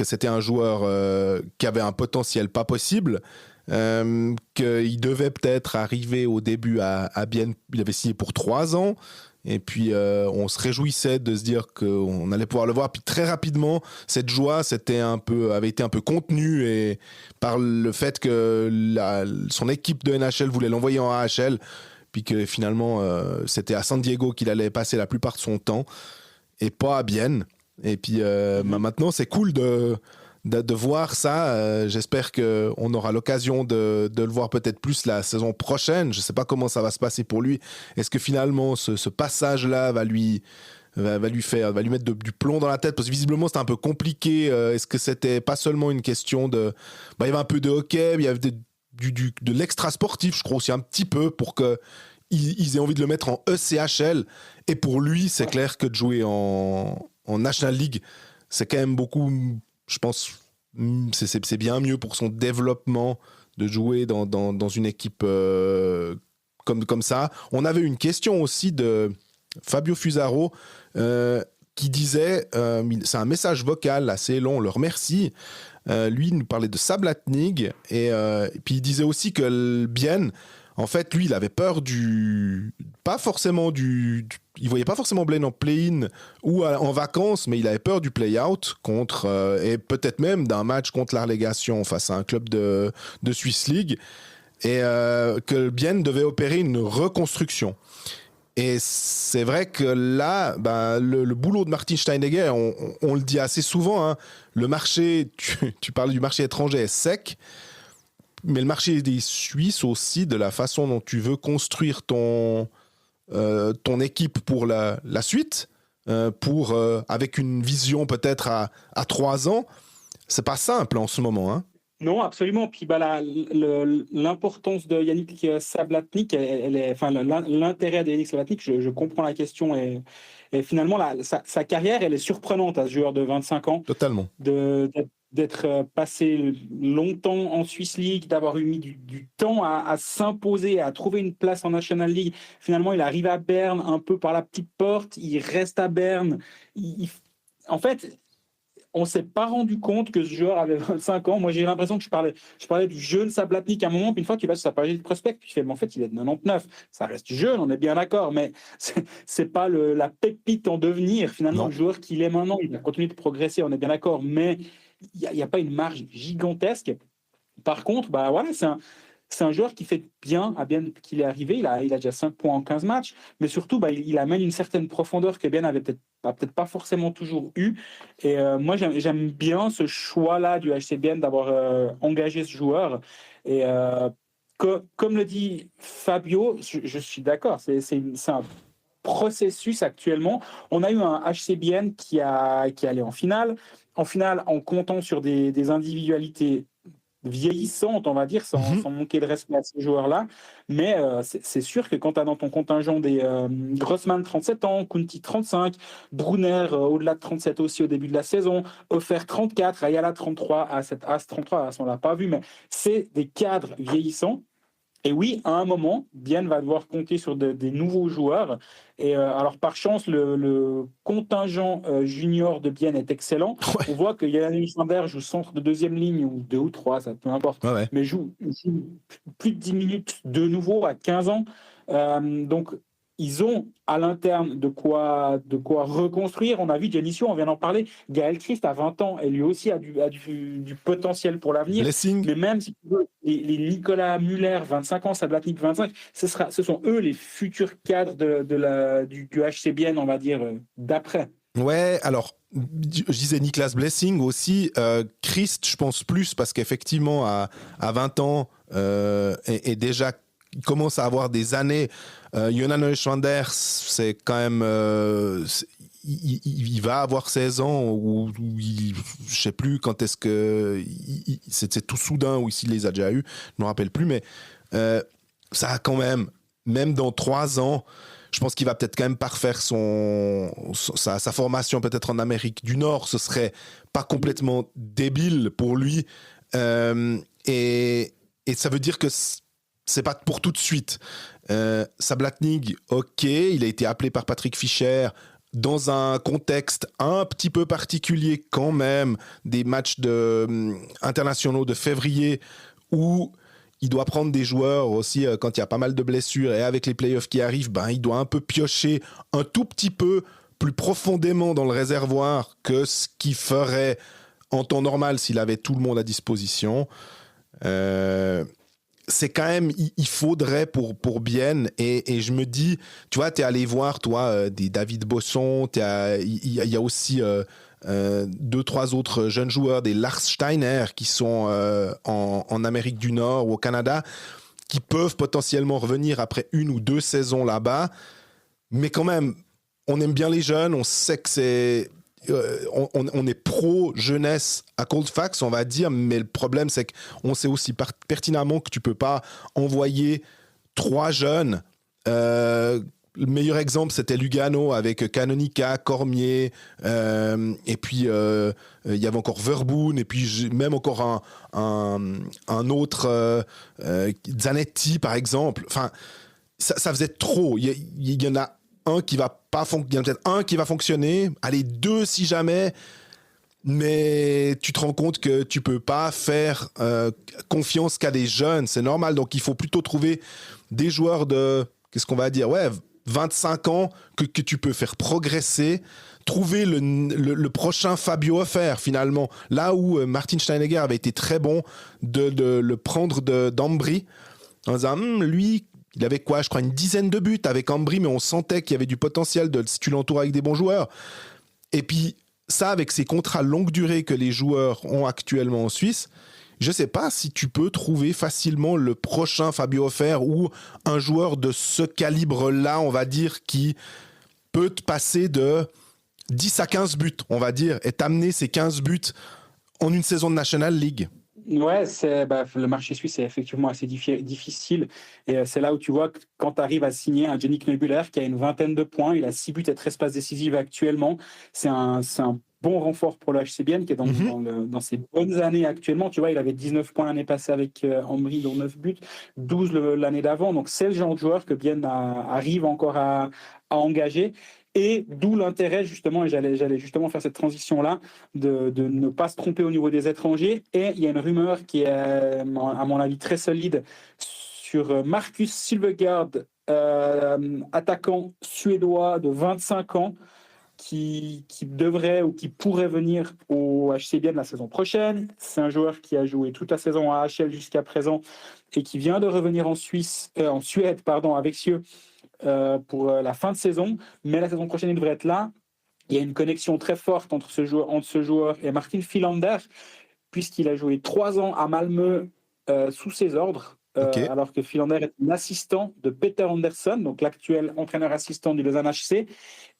c'était un joueur qui avait un potentiel pas possible. Qu'il devait peut-être arriver au début à Bienne. Il avait signé pour 3 ans. Et puis, on se réjouissait de se dire qu'on allait pouvoir le voir. Puis très rapidement, cette joie avait été un peu contenue et par le fait que son équipe de NHL voulait l'envoyer en AHL. Puis que finalement, c'était à San Diego qu'il allait passer la plupart de son temps et pas à Bienne. Et puis maintenant, c'est cool de voir ça. J'espère qu'on aura l'occasion de le voir peut-être plus la saison prochaine. Je ne sais pas comment ça va se passer pour lui. Est-ce que finalement, ce passage-là va lui mettre du plomb dans la tête? Parce que visiblement, c'était un peu compliqué. Est-ce que c'était pas seulement une question de... il y avait un peu de hockey, il y avait de l'extra sportif, je crois aussi un petit peu, pour qu'ils aient envie de le mettre en ECHL. Et pour lui, c'est clair que de jouer en National League, c'est quand même beaucoup... Je pense c'est bien mieux pour son développement de jouer dans une équipe comme ça. On avait une question aussi de Fabio Fusaro qui disait, c'est un message vocal assez long, on le remercie. Lui, il nous parlait de Sablatnig et puis il disait aussi que Bienne, en fait, lui, il avait peur il voyait pas forcément Blaine en play-in ou en vacances, mais il avait peur du play-out contre, et peut-être même d'un match contre la relégation face à un club de Swiss League, et que Bienne devait opérer une reconstruction. Et c'est vrai que là, le boulot de Martin Steinegger, on le dit assez souvent, hein, le marché, tu parles du marché étranger, est sec. Mais le marché des Suisses aussi, de la façon dont tu veux construire ton équipe pour la suite, avec une vision peut-être à 3 ans, c'est pas simple en ce moment. Hein. Non, absolument. Puis l'importance de Yannick Sablatnik, l'intérêt de Yannick Sablatnik, je comprends la question. Et finalement, sa carrière, elle est surprenante à ce joueur de 25 ans. Totalement. D'être passé longtemps en Swiss League, d'avoir mis du temps à s'imposer, à trouver une place en National League. Finalement, il arrive à Berne un peu par la petite porte, il reste à Berne. En fait, on ne s'est pas rendu compte que ce joueur avait 25 ans. Moi, j'ai l'impression que je parlais du jeune Sablatnik à un moment, puis une fois qu'il va sur sa page de prospect, puis je fais, mais en fait, il est de 99. Ça reste jeune, on est bien d'accord, mais c'est pas la pépite en devenir. Finalement, Non. le joueur qu'il est maintenant, il va continuer de progresser, on est bien d'accord, mais il n'y a pas une marge gigantesque. Par contre, voilà, c'est un joueur qui fait bien à Bienne qu'il est arrivé. Il a déjà 5 points en 15 matchs, mais surtout, il amène une certaine profondeur que Bienne avait peut-être pas forcément toujours eu. Et moi, j'aime bien ce choix-là du HC Bienne d'avoir engagé ce joueur. Et comme le dit Fabio, je suis d'accord, c'est un processus actuellement. On a eu un HC Bienne qui allait en finale en comptant sur des individualités vieillissantes, on va dire, sans manquer de respect à ces joueurs-là. Mais c'est sûr que quand tu as dans ton contingent des Grossman 37 ans, Kunti 35, Brunner au-delà de 37 aussi au début de la saison, Offer 34, Ayala 33, As 33, on ne l'a pas vu, mais c'est des cadres vieillissants. Et oui, à un moment, Bienne va devoir compter sur des nouveaux joueurs. Et alors, par chance, le contingent junior de Bienne est excellent. Ouais. On voit que Yannick Schwander joue centre de deuxième ligne, ou 2 ou 3, ça peu importe, Ouais. mais joue plus de 10 minutes de nouveau à 15 ans. Donc, ils ont à l'interne de quoi reconstruire. On a vu Genesio, on vient d'en parler. Gaël Christ a 20 ans et lui aussi a du potentiel pour l'avenir. Blessing. Mais même si tu veux, les Nicolas Muller, 25 ans, Sablatnik, 25, ce sont eux les futurs cadres du HCBN, on va dire, d'après. Ouais, alors, je disais Niklas Blessing aussi. Christ, je pense plus parce qu'effectivement, à 20 ans, et déjà, il commence à avoir des années. Jonan Schwander, c'est quand même. Il va avoir 16 ans, ou je sais plus quand est-ce que. C'est tout soudain, ou s'il les a déjà eu, je me rappelle plus, mais ça a quand même dans 3 ans. Je pense qu'il va peut-être quand même parfaire sa formation peut-être en Amérique du Nord. Ce serait pas complètement débile pour lui. Et ça veut dire que c'est pas pour tout de suite. Sablatnig, ok, il a été appelé par Patrick Fischer dans un contexte un petit peu particulier quand même, des matchs internationaux de février où il doit prendre des joueurs aussi quand il y a pas mal de blessures, et avec les playoffs qui arrivent, il doit un peu piocher un tout petit peu plus profondément dans le réservoir que ce qu'il ferait en temps normal s'il avait tout le monde à disposition. C'est quand même, il faudrait pour Bienne, et je me dis, tu vois, t'es allé voir, toi, des David Bosson, il y a aussi 2-3 autres jeunes joueurs, des Lars Steiner qui sont en Amérique du Nord ou au Canada, qui peuvent potentiellement revenir après 1 ou 2 saisons là-bas. Mais quand même, on aime bien les jeunes, on sait que c'est... on est pro-jeunesse à Colfax, on va dire, mais le problème, c'est qu'on sait aussi pertinemment que tu peux pas envoyer 3 jeunes. Le meilleur exemple, c'était Lugano avec Canonica, Cormier, et puis il y avait encore Verboen, et puis même encore un autre, Zanetti par exemple. Enfin, ça faisait trop. Il y en a un qui va pas il y en a peut-être un qui va fonctionner, allez, 2 si jamais. Mais tu te rends compte que tu peux pas faire confiance qu'à des jeunes, c'est normal. Donc il faut plutôt trouver des joueurs de, qu'est-ce qu'on va dire, 25 ans que tu peux faire progresser, trouver le prochain Fabio Hoffer finalement. Là où Martin Steinegger avait été très bon de le prendre d'Ambry, en disant, lui, il avait quoi, je crois, une dizaine de buts avec Ambry, mais on sentait qu'il y avait du potentiel si tu l'entoures avec des bons joueurs. Et puis ça, avec ces contrats longue durée que les joueurs ont actuellement en Suisse, je ne sais pas si tu peux trouver facilement le prochain Fabio Hoffer ou un joueur de ce calibre-là, on va dire, qui peut te passer de 10 à 15 buts, on va dire, et t'amener ces 15 buts en une saison de National League. Ouais, le marché suisse est effectivement assez difficile. Et c'est là où tu vois que quand tu arrives à signer un Yannick Neubuller qui a une 20aine de points, il a 6 buts et 13 passes décisives actuellement. C'est un bon renfort pour le HCBN qui est dans ses bonnes années actuellement. Tu vois, il avait 19 points l'année passée avec Ambry, dont 9 buts, 12 l'année d'avant. Donc c'est le genre de joueur que Bienne arrive encore à engager. Et d'où l'intérêt, justement, et j'allais justement faire cette transition-là, de ne pas se tromper au niveau des étrangers. Et il y a une rumeur qui est, à mon avis, très solide sur Marcus Sylvegaard, attaquant suédois de 25 ans, qui devrait ou qui pourrait venir au HCBN la saison prochaine. C'est un joueur qui a joué toute la saison à AHL jusqu'à présent et qui vient de revenir en Suède, avec Cieux, pour la fin de saison, mais la saison prochaine il devrait être là. Il y a une connexion très forte entre ce joueur et Martin Philander, puisqu'il a joué 3 ans à Malmö sous ses ordres, Okay. alors que Philander est un assistant de Peter Anderson, donc l'actuel entraîneur assistant du Lausanne HC.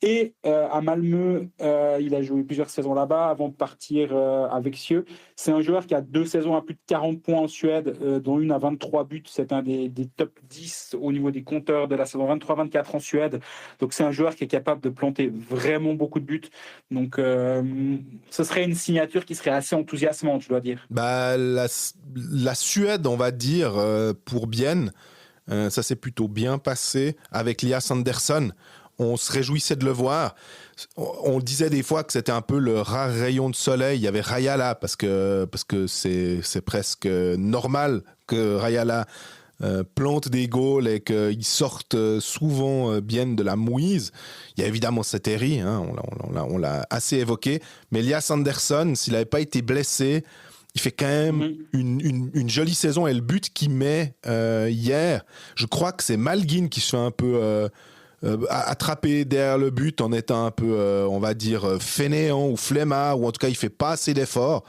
Et à Malmö, il a joué plusieurs saisons là-bas avant de partir avec Cieux. C'est un joueur qui a 2 saisons à plus de 40 points en Suède, dont une à 23 buts. C'est un des top 10 au niveau des compteurs de la saison 23-24 en Suède. Donc c'est un joueur qui est capable de planter vraiment beaucoup de buts. Donc ce serait une signature qui serait assez enthousiasmante, je dois dire. La Suède, on va dire, pour Bienne, ça s'est plutôt bien passé avec Lias Andersson. On se réjouissait de le voir. On disait des fois que c'était un peu le rare rayon de soleil. Il y avait Rajala, parce que c'est presque normal que Rajala plantent des goals et qu'ils sortent souvent bien de la mouise. Il y a évidemment Seteri, hein, on l'a assez évoqué, mais Elias Anderson, s'il n'avait pas été blessé, il fait quand même une jolie saison, et le but qu'il met hier, je crois que c'est Malguin qui se fait un peu attraper derrière le but en étant un peu, on va dire, fainéant ou flemmard, ou en tout cas il fait pas assez d'efforts,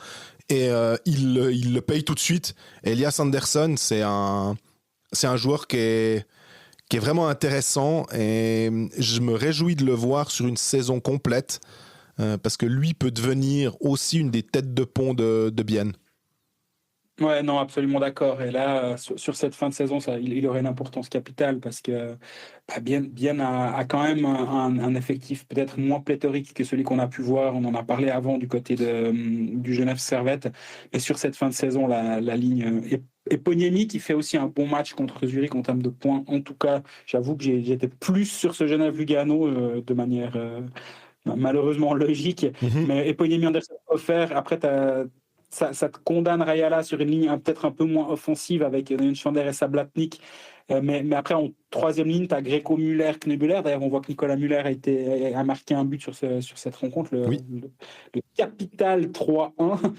et il le paye tout de suite. Elias Anderson, c'est un joueur qui est vraiment intéressant, et je me réjouis de le voir sur une saison complète, parce que lui peut devenir aussi une des têtes de pont de Bienne. Ouais, non, absolument d'accord. Et là, sur cette fin de saison, il aurait une importance capitale parce que Bienne a quand même un effectif peut-être moins pléthorique que celui qu'on a pu voir. On en a parlé avant du côté du Genève Servette. Mais sur cette fin de saison, la ligne Eponiemi qui fait aussi un bon match contre Zurich en termes de points. En tout cas, j'avoue que j'étais plus sur ce Genève Lugano de manière malheureusement logique. Mais Eponiemi Anderson offert. Après, ça te condamne Rayala sur une ligne peut-être un peu moins offensive avec Chander et Sablatnik. Mais après, en troisième ligne, tu as Greco, Muller, Knebuller. D'ailleurs, on voit que Nicolas Muller a marqué un but sur cette rencontre, le capital 3-1.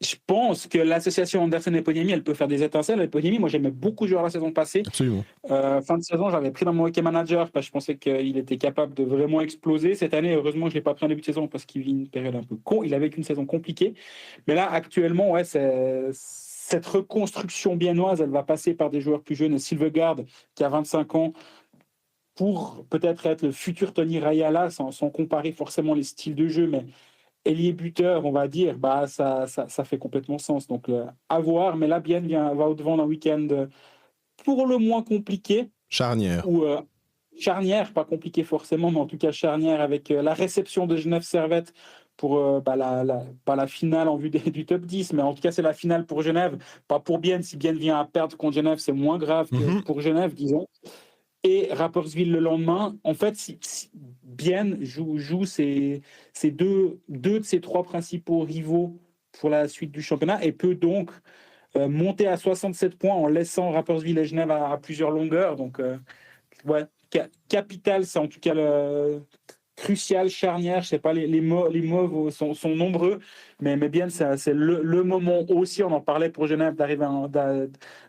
Je pense que l'association Anderson-Eponiemi, elle peut faire des étincelles. Eponiemi, moi, j'aimais beaucoup jouer la saison passée. Absolument. Fin de saison, j'avais pris dans mon hockey manager parce que je pensais qu'il était capable de vraiment exploser. Cette année, heureusement, je ne l'ai pas pris en début de saison parce qu'il vit une période un peu il avait une saison compliquée. Mais là, actuellement, ouais, cette reconstruction biennoise, elle va passer par des joueurs plus jeunes. Silvegaard, qui a 25 ans, pour peut-être être le futur Tony Rayala, sans comparer forcément les styles de jeu, mais ailier buteur, on va dire, ça fait complètement sens. Donc, à voir. Mais là, Bienne va au-devant d'un week-end pour le moins compliqué. Charnière. Ou charnière, pas compliqué forcément, mais en tout cas charnière avec la réception de Genève Servette pour pas la finale en vue du top 10, mais en tout cas c'est la finale pour Genève, pas pour Bienne. Si Bienne vient à perdre contre Genève, c'est moins grave que pour Genève, disons. Et Rapperswil le lendemain. En fait, si Bienne joue ces deux de ses trois principaux rivaux pour la suite du championnat et peut donc monter à 67 points en laissant Rapperswil et Genève à plusieurs longueurs. Donc, ouais, capital, c'est en tout cas crucial, charnière. Je sais pas, les mots sont nombreux, mais bien, c'est le moment aussi, on en parlait pour Genève, d'arriver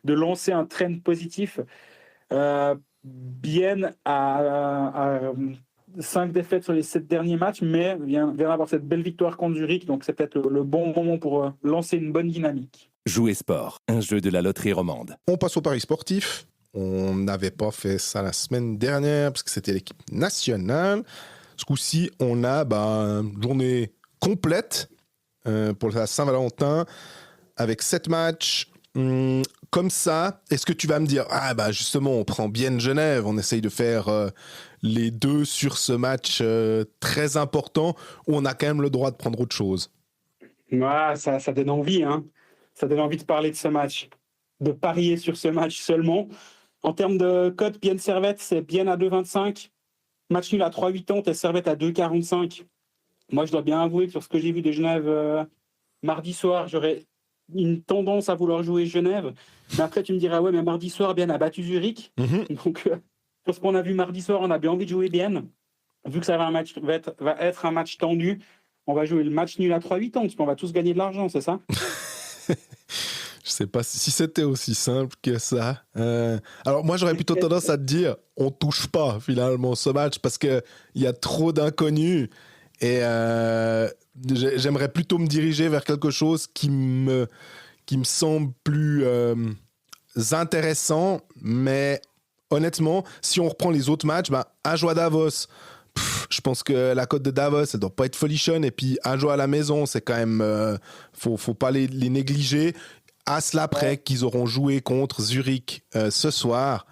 de lancer un trend positif. Bienne a 5 défaites sur les 7 derniers matchs, mais vient d'avoir cette belle victoire contre Zurich, donc c'est peut-être le bon moment pour lancer une bonne dynamique. Jouer sport, un jeu de la loterie romande. On passe au pari sportif. On n'avait pas fait ça la semaine dernière parce que c'était l'équipe nationale. Ce coup-ci, on a une journée complète pour la Saint-Valentin avec 7 matchs. Comme ça, est-ce que tu vas me dire justement, on prend Bienne Genève, on essaye de faire les deux sur ce match très important, où on a quand même le droit de prendre autre chose? Ouais, ça donne envie, hein. Ça donne envie de parler de ce match, de parier sur ce match seulement. En termes de cote, Bienne Servette, c'est Bienne à 2,25, match nul à 3,80 et Servette à 2,45. Moi, je dois bien avouer que sur ce que j'ai vu de Genève mardi soir, j'aurais une tendance à vouloir jouer Genève. Mais après, tu me diras, ouais, mais mardi soir, Bienne a battu Zurich. Donc, sur ce qu'on a vu mardi soir, on a bien envie de jouer Bienne. Vu que ça va être un match tendu, on va jouer le match nul à 3,80, parce qu'on va tous gagner de l'argent, c'est ça? Je sais pas si c'était aussi simple que ça. Alors moi, j'aurais plutôt tendance à te dire, on touche pas finalement ce match parce qu'il y a trop d'inconnus. Et j'aimerais plutôt me diriger vers quelque chose qui me semble plus intéressant. Mais honnêtement, si on reprend les autres matchs, Ajoie Davos, je pense que la cote de Davos, elle doit pas être folichonne. Et puis Ajoie à la maison, c'est quand même... faut pas les négliger. Après qu'ils auront joué contre Zurich ce soir.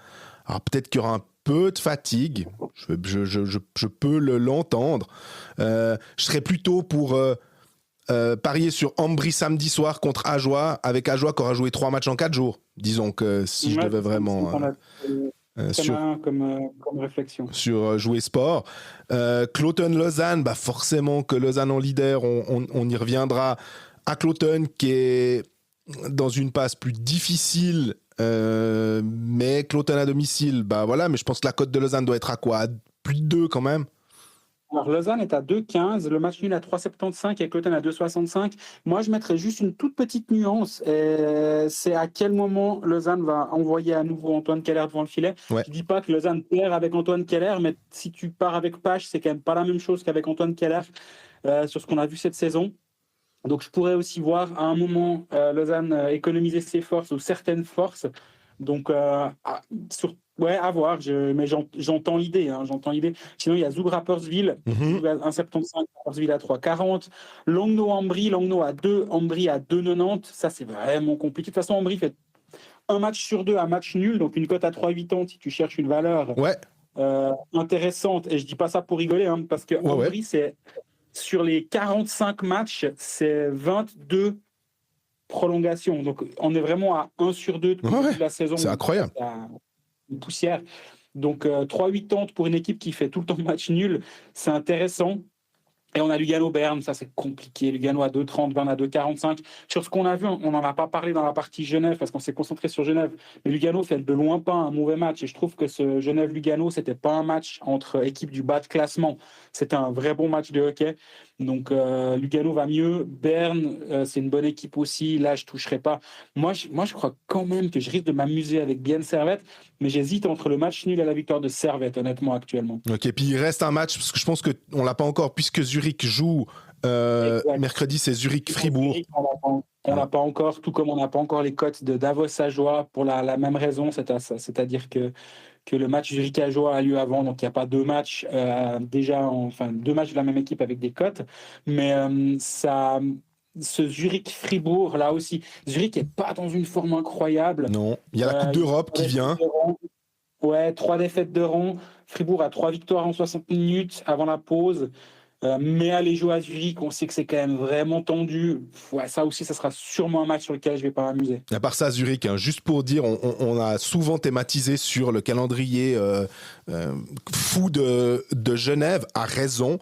Alors peut-être qu'il y aura un peu de fatigue. Je peux l'entendre. Je serais plutôt pour parier sur Ambry samedi soir contre Ajoie, avec Ajoie qui aura joué 3 matchs en 4 jours. Disons que si je devais vraiment... comme réflexion. Sur jouer sport. Cloton-Lausanne, forcément que Lausanne en leader, on y reviendra. À Cloton qui est dans une passe plus difficile, mais Cloton à domicile, bah voilà, mais je pense que la cote de Lausanne doit être à quoi? À plus de 2 quand même. Alors, Lausanne est à 2,15, le match nul à 3,75 et Cloton à 2,65. Moi, je mettrais juste une toute petite nuance. C'est à quel moment Lausanne va envoyer à nouveau Antoine Keller devant le filet. Ouais. Je ne dis pas que Lausanne perd avec Antoine Keller, mais si tu pars avec Page, c'est quand même pas la même chose qu'avec Antoine Keller sur ce qu'on a vu cette saison. Donc, je pourrais aussi voir à un moment Lausanne économiser ses forces ou certaines forces. Donc, à voir. Mais j'entends l'idée. J'entends l'idée. Sinon, il y a Zoug Rapperswil, à 1,75, Rapperswil à 3,40. Langnau-Ambry, Langnau à 2, Ambry à 2,90. Ça, c'est vraiment compliqué. De toute façon, Ambry fait un match sur 2, un match nul. Donc, une cote à 3,80 si tu cherches une valeur intéressante. Et je ne dis pas ça pour rigoler, parce que Ambry, c'est sur les 45 matchs, c'est 22 prolongations. Donc, on est vraiment à 1 sur 2 de la saison. C'est incroyable. Une poussière. Donc, 3,80 pour une équipe qui fait tout le temps match nul, c'est intéressant. Et on a Lugano-Berne, ça c'est compliqué. Lugano à 2,30, Berne à 2,45. Sur ce qu'on a vu, on n'en a pas parlé dans la partie Genève parce qu'on s'est concentré sur Genève. Mais Lugano fait de loin pas un mauvais match. Et je trouve que ce Genève-Lugano, c'était pas un match entre équipes du bas de classement. C'était un vrai bon match de hockey. Donc Lugano va mieux. Berne, c'est une bonne équipe aussi. Là, je ne toucherai pas. Moi, je crois quand même que je risque de m'amuser avec Bien Servette. Mais j'hésite entre le match nul et la victoire de Servette, honnêtement, actuellement. Ok, puis il reste un match, parce que je pense qu'on ne l'a pas encore, puisque Zurich joue mercredi, c'est Zurich-Fribourg. On n'a pas encore, tout comme on n'a pas encore les cotes de Davos-Ajoie pour la même raison, c'est-à-dire que le match Zurich-Ajoie a lieu avant, donc il n'y a pas deux matchs deux matchs de la même équipe avec des cotes, mais ce Zurich-Fribourg, là aussi, Zurich n'est pas dans une forme incroyable. Non, il y a la Coupe d'Europe qui vient. 3 défaites de rang. Fribourg a 3 victoires en 60 minutes avant la pause. Mais aller jouer à Zurich, on sait que c'est quand même vraiment tendu. Ça aussi, ça sera sûrement un match sur lequel je ne vais pas m'amuser. À part ça, Zurich, juste pour dire, on a souvent thématisé sur le calendrier fou de Genève, à raison.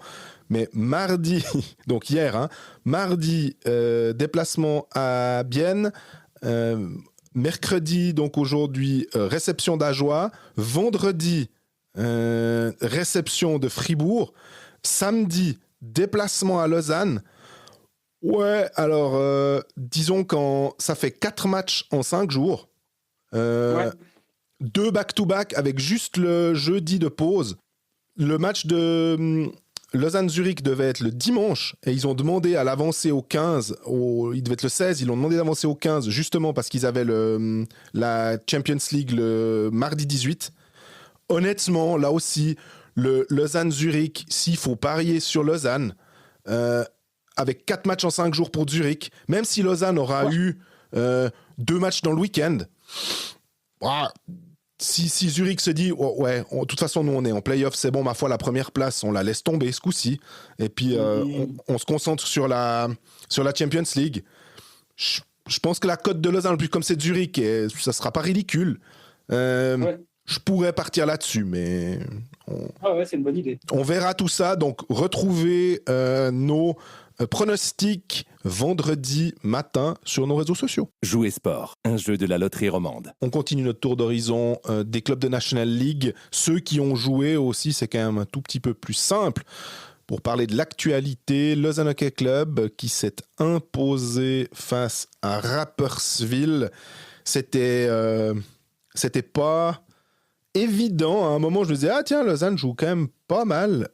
Mais mardi, donc hier, mardi, déplacement à Bienne. Mercredi, donc aujourd'hui, réception d'Ajoie. Vendredi, réception de Fribourg. Samedi, déplacement à Lausanne. Ouais, alors, disons que ça fait 4 matchs en 5 jours. 2 back-to-back avec juste le jeudi de pause. Le match de Lausanne-Zurich devait être le dimanche et ils ont demandé à l'avancer au 15. Il devait être le 16, ils l'ont demandé d'avancer au 15 justement parce qu'ils avaient la Champions League le mardi 18. Honnêtement, là aussi, le Lausanne-Zurich, s'il faut parier sur Lausanne, avec 4 matchs en 5 jours pour Zurich, même si Lausanne aura eu 2 matchs dans le week-end, si Zurich se dit de toute façon nous on est en play-off, c'est bon, ma foi, la première place on la laisse tomber ce coup-ci et puis on se concentre sur la Champions League. Je pense que la cote de Lausanne, plus comme c'est Zurich, ça sera pas ridicule. Je pourrais partir là-dessus, mais c'est une bonne idée. On verra tout ça. Donc retrouvez nos pronostics vendredi matin sur nos réseaux sociaux. Jouer Sport, un jeu de la loterie romande. On continue notre tour d'horizon des clubs de National League. Ceux qui ont joué aussi, c'est quand même un tout petit peu plus simple. Pour parler de l'actualité, Lausanne Hockey Club qui s'est imposé face à Rapperswil. C'était pas évident. À un moment, je me disais, tiens, Lausanne joue quand même pas mal.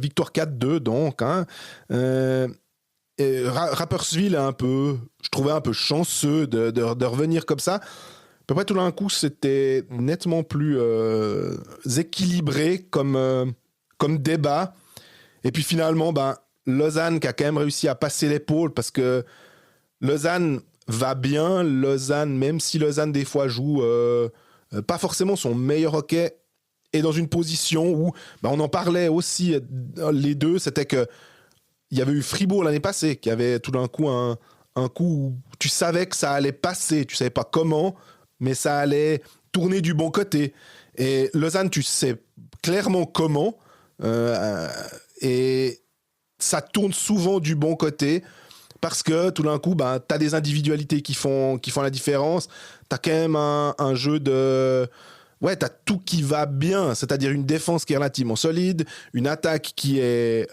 Victoire 4-2, donc. Rapperswil je trouvais un peu chanceux de revenir comme ça. À peu près tout d'un coup, c'était nettement plus équilibré comme débat. Et puis finalement, Lausanne qui a quand même réussi à passer l'épaule parce que Lausanne va bien. Lausanne, même si Lausanne des fois joue pas forcément son meilleur hockey, est dans une position où, on en parlait aussi les deux, c'était que il y avait eu Fribourg l'année passée, qui avait tout d'un coup un coup où tu savais que ça allait passer, tu savais pas comment, mais ça allait tourner du bon côté. Et Lausanne, tu sais clairement comment, et ça tourne souvent du bon côté. parce que tout d'un coup, tu as des individualités qui font la différence. Tu as quand même un jeu de... Ouais, tu as tout qui va bien, c'est-à-dire une défense qui est relativement solide, une attaque qui est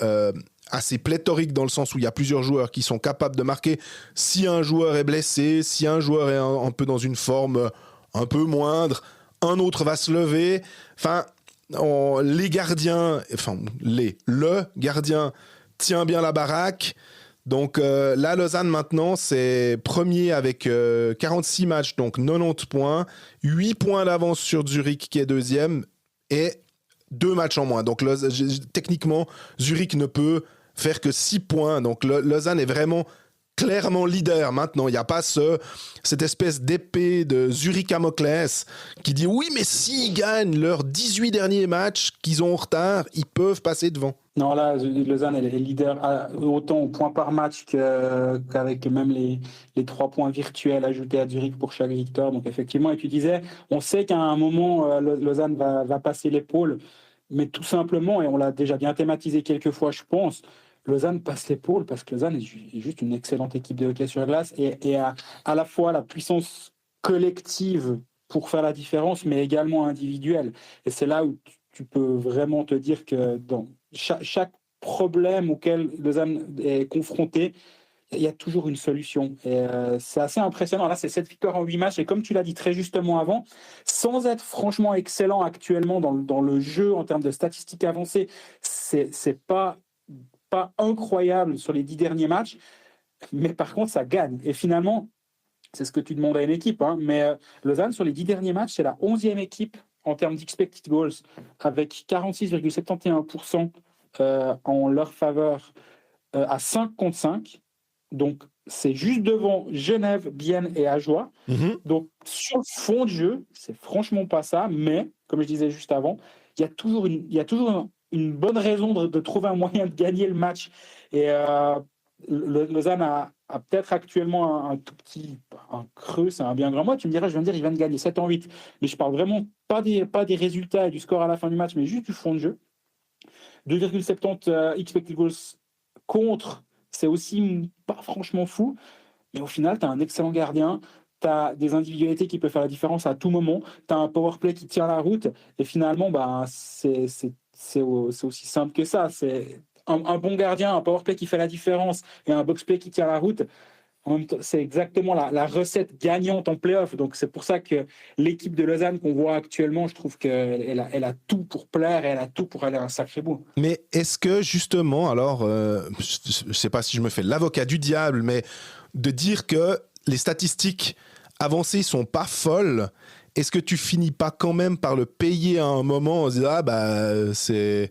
assez pléthorique dans le sens où il y a plusieurs joueurs qui sont capables de marquer. Si un joueur est blessé, si un joueur est un peu dans une forme un peu moindre, un autre va se lever. Enfin, le gardien tient bien la baraque. Donc là, Lausanne maintenant, c'est premier avec 46 matchs, donc 90 points, 8 points d'avance sur Zurich qui est deuxième et 2 matchs en moins. Donc techniquement, Zurich ne peut faire que 6 points. Donc Lausanne est vraiment clairement leader maintenant. Il n'y a pas cette espèce d'épée de Zurich Damoclès qui dit oui, mais s'ils gagnent leurs 18 derniers matchs qu'ils ont en retard, ils peuvent passer devant. Non, là, Lausanne est leader autant au point par match qu'avec même les 3 points virtuels ajoutés à Zurich pour chaque victoire. Donc effectivement, et tu disais, on sait qu'à un moment, Lausanne va passer l'épaule, mais tout simplement, et on l'a déjà bien thématisé quelques fois, je pense, Lausanne passe l'épaule parce que Lausanne est juste une excellente équipe de hockey sur glace et a à la fois la puissance collective pour faire la différence, mais également individuelle. Et c'est là où tu peux vraiment te dire que dans chaque problème auquel Lausanne est confronté, il y a toujours une solution. Et c'est assez impressionnant. Là, c'est 7 victoires en 8 matchs. Et comme tu l'as dit très justement avant, sans être franchement excellent actuellement dans le jeu en termes de statistiques avancées, c'est pas incroyable sur les 10 derniers matchs. Mais par contre, ça gagne. Et finalement, c'est ce que tu demandes à une équipe. Mais Lausanne, sur les 10 derniers matchs, c'est la 11e équipe en termes d'expected goals, avec 46,71% en leur faveur à 5 contre 5. Donc, c'est juste devant Genève, Bienne et Ajoie. Donc, sur le fond de jeu, c'est franchement pas ça. Mais, comme je disais juste avant, il y a toujours une bonne raison de trouver un moyen de gagner le match. Et Lausanne a peut-être actuellement un tout petit creux, c'est un bien grand mot. Tu me dirais, je viens de dire, il vient de gagner 7 en 8. Mais je parle vraiment pas des résultats et du score à la fin du match, mais juste du fond de jeu. 2,70 expected goals contre, c'est aussi pas franchement fou. Mais au final, tu as un excellent gardien, tu as des individualités qui peuvent faire la différence à tout moment, tu as un power play qui tient la route. Et finalement, c'est aussi simple que ça. C'est un bon gardien, un power play qui fait la différence et un box play qui tient la route. En même temps, c'est exactement la recette gagnante en play-off. Donc, c'est pour ça que l'équipe de Lausanne qu'on voit actuellement, je trouve qu'elle a tout pour plaire et elle a tout pour aller à un sacré bout. Mais est-ce que, justement, alors, je ne sais pas si je me fais l'avocat du diable, mais de dire que les statistiques avancées ne sont pas folles, est-ce que tu finis pas quand même par le payer à un moment en se disant, c'est...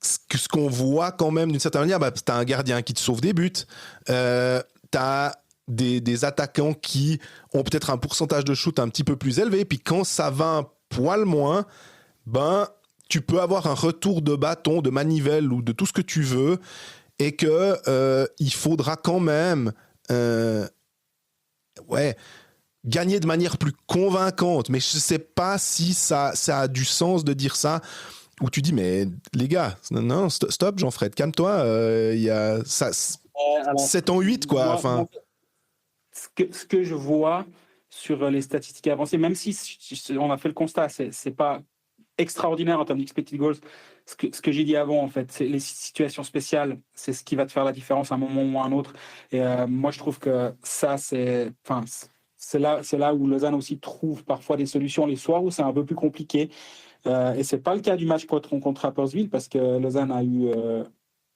ce qu'on voit quand même d'une certaine manière, t'as un gardien qui te sauve des buts, t'as des attaquants qui ont peut-être un pourcentage de shoot un petit peu plus élevé, puis quand ça va un poil moins, tu peux avoir un retour de bâton, de manivelle ou de tout ce que tu veux, et que il faudra quand même gagner de manière plus convaincante. Mais je sais pas si ça a du sens de dire ça, où tu dis, mais les gars, non, stop, Jean-Fred, calme-toi, il y a ça, 7 en 8, quoi. Moi, ce que je vois sur les statistiques avancées, même si on a fait le constat, c'est pas extraordinaire en termes d'expected goals. Ce que j'ai dit avant, en fait, c'est les situations spéciales, c'est ce qui va te faire la différence à un moment ou à un autre. Et moi, je trouve que ça, c'est là où Lausanne aussi trouve parfois des solutions les soirs où c'est un peu plus compliqué. Et c'est pas le cas du match contre Rapperswil parce que Lausanne a eu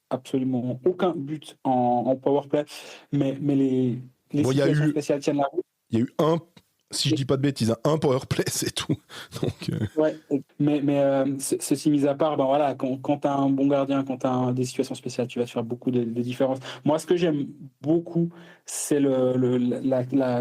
absolument aucun but en powerplay. Mais les situations spéciales tiennent la route. Il y a eu si je dis pas de bêtises, un powerplay, c'est tout. Donc, Ouais, mais ceci mis à part, voilà, quand tu as un bon gardien, quand tu as des situations spéciales, tu vas te faire beaucoup de différences. Moi, ce que j'aime beaucoup, c'est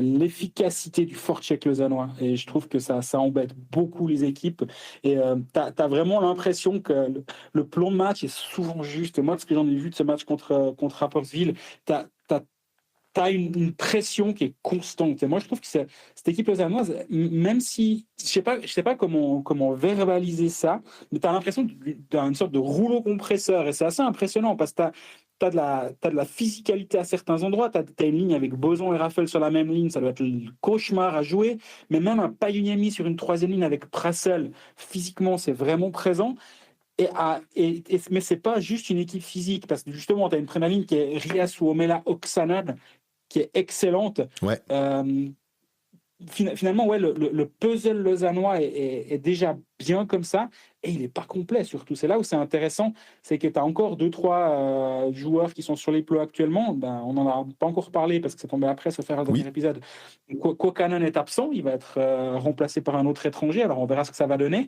l'efficacité du forecheck lausannois. Et je trouve que ça embête beaucoup les équipes. Et tu as vraiment l'impression que le plan de match est souvent juste. Moi, ce que j'en ai vu de ce match contre Rapperswil, tu as une pression qui est constante. Et moi, je trouve que cette équipe lausannoise, même si, je sais pas comment verbaliser ça, mais tu as l'impression d'une sorte de rouleau compresseur. Et c'est assez impressionnant parce que t'as de la physicalité à certains endroits. T'as une ligne avec Boson et Raffel sur la même ligne, ça doit être le cauchemar à jouer. Mais même un Payuniemi sur une troisième ligne avec Prassel, physiquement, c'est vraiment présent. Mais c'est pas juste une équipe physique, parce que justement, tu as une première ligne qui est Ria Suomela Oksanen, qui est excellente. Ouais. Finalement, ouais, le puzzle lausannois est déjà bien comme ça, et il n'est pas complet surtout. C'est là où c'est intéressant, c'est que tu as encore 2-3 joueurs qui sont sur les plots actuellement. Ben, on n'en a pas encore parlé parce que c'est tombé après, ça faire le dernier épisode. Koukanen est absent, il va être remplacé par un autre étranger, alors on verra ce que ça va donner.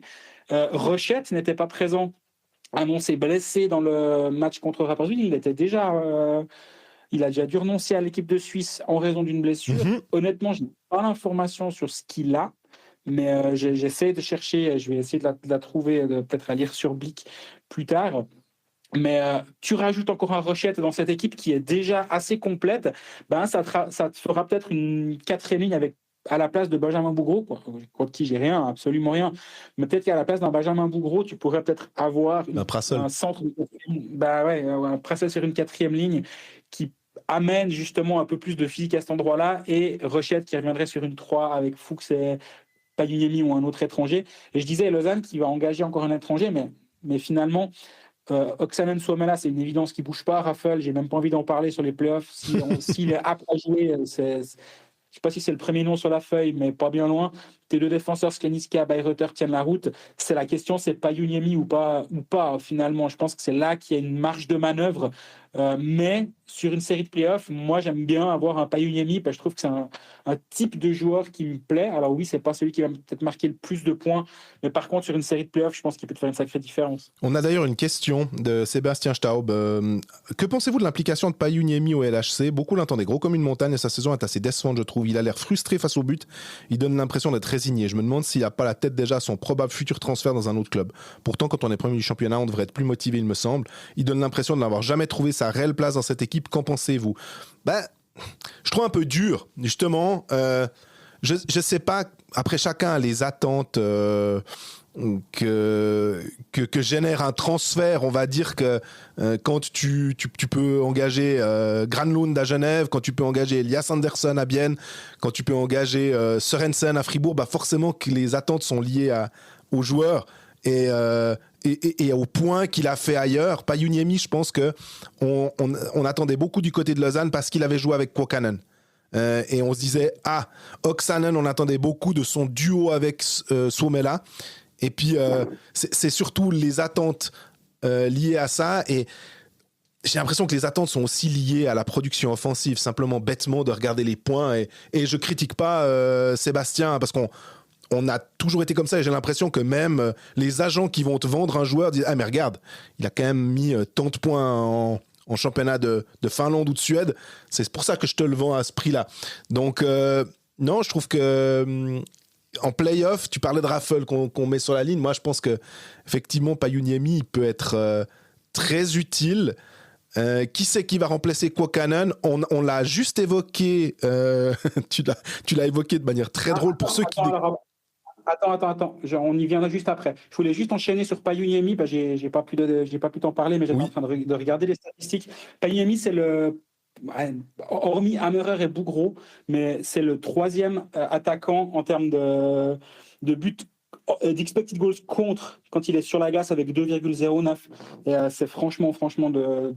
Rochette n'était pas présent, annoncé blessé dans le match contre Rapperswil, il a déjà dû renoncer à l'équipe de Suisse en raison d'une blessure. Honnêtement, je n'ai pas l'information sur ce qu'il a, mais j'essaie de chercher, je vais essayer de la trouver, peut-être à lire sur Blick plus tard. Mais tu rajoutes encore un Rochette dans cette équipe qui est déjà assez complète, ben ça te fera peut-être une quatrième ligne à la place de Benjamin Bougreau, contre qui j'ai rien, absolument rien. Mais peut-être qu'à la place d'un Benjamin Bougreau, tu pourrais peut-être avoir un centre, un Prassel sur une quatrième ligne qui amène justement un peu plus de physique à cet endroit-là, et Rochette qui reviendrait sur une 3 avec Fuchs et Payuniemi ou un autre étranger. Et je disais Lausanne qui va engager encore un étranger, mais finalement, Oksanen Suomela, c'est une évidence qui ne bouge pas. Raffel, j'ai même pas envie d'en parler sur les playoffs. S'il est apte à jouer, je ne sais pas si c'est le premier nom sur la feuille, mais pas bien loin. Tes deux défenseurs, Skleniska et Bayreuther, tiennent la route. C'est la question, c'est Payuniemi ou pas, finalement. Je pense que c'est là qu'il y a une marge de manœuvre. Mais sur une série de playoffs, moi, j'aime bien avoir un Payuniemi, parce que je trouve que c'est un type de joueur qui me plaît. Alors oui, c'est pas celui qui va peut-être marquer le plus de points, mais par contre, sur une série de playoffs, je pense qu'il peut te faire une sacrée différence. On a d'ailleurs une question de Sébastien Staub. Que pensez-vous de l'implication de Payuniemi au LHC? Beaucoup l'entendaient gros comme une montagne et sa saison est assez décevante, je trouve. Il a l'air frustré face au but. Il donne l'impression d'être résigné. Je me demande s'il n'a pas la tête déjà à son probable futur transfert dans un autre club. Pourtant, quand on est premier du championnat, on devrait être plus motivé, il me semble. Il donne l'impression de n'avoir jamais trouvé sa réelle place dans cette équipe. Qu'en pensez-vous? Je trouve un peu dur, justement. Je sais pas, après chacun a les attentes que génère un transfert. On va dire que quand tu peux engager Granlund à Genève, quand tu peux engager Elias Andersson à Bienne, quand tu peux engager Sørensen à Fribourg, bah forcément que les attentes sont liées aux joueurs et au point qu'il a fait ailleurs. Payuniemi, je pense que on attendait beaucoup du côté de Lausanne parce qu'il avait joué avec Koukanen. Et on se disait, Oksanen, on attendait beaucoup de son duo avec Suomela. Et puis, c'est surtout les attentes liées à ça. Et j'ai l'impression que les attentes sont aussi liées à la production offensive, simplement bêtement de regarder les points. Et je critique pas Sébastien, parce qu'on a toujours été comme ça. Et j'ai l'impression que même les agents qui vont te vendre un joueur disent, mais regarde, il a quand même mis tant de points en championnat de Finlande ou de Suède. C'est pour ça que je te le vends à ce prix-là. Donc, non, je trouve que en play-off, tu parlais de Raffel qu'on met sur la ligne. Moi, je pense que effectivement, Payuniemi, il peut être très utile. Qui c'est qui va remplacer Koukanen? On l'a juste évoqué. Tu l'as évoqué de manière très drôle pour ceux qui. Attends. On y viendra juste après. Je voulais juste enchaîner sur Payuniemi. J'ai pas pu t'en parler, mais j'étais en train de regarder les statistiques. Payuniemi, c'est hormis Hammerer et Bougreau, mais c'est le troisième attaquant en termes de buts, d'expected goals contre, quand il est sur la glace, avec 2,09. Et c'est franchement,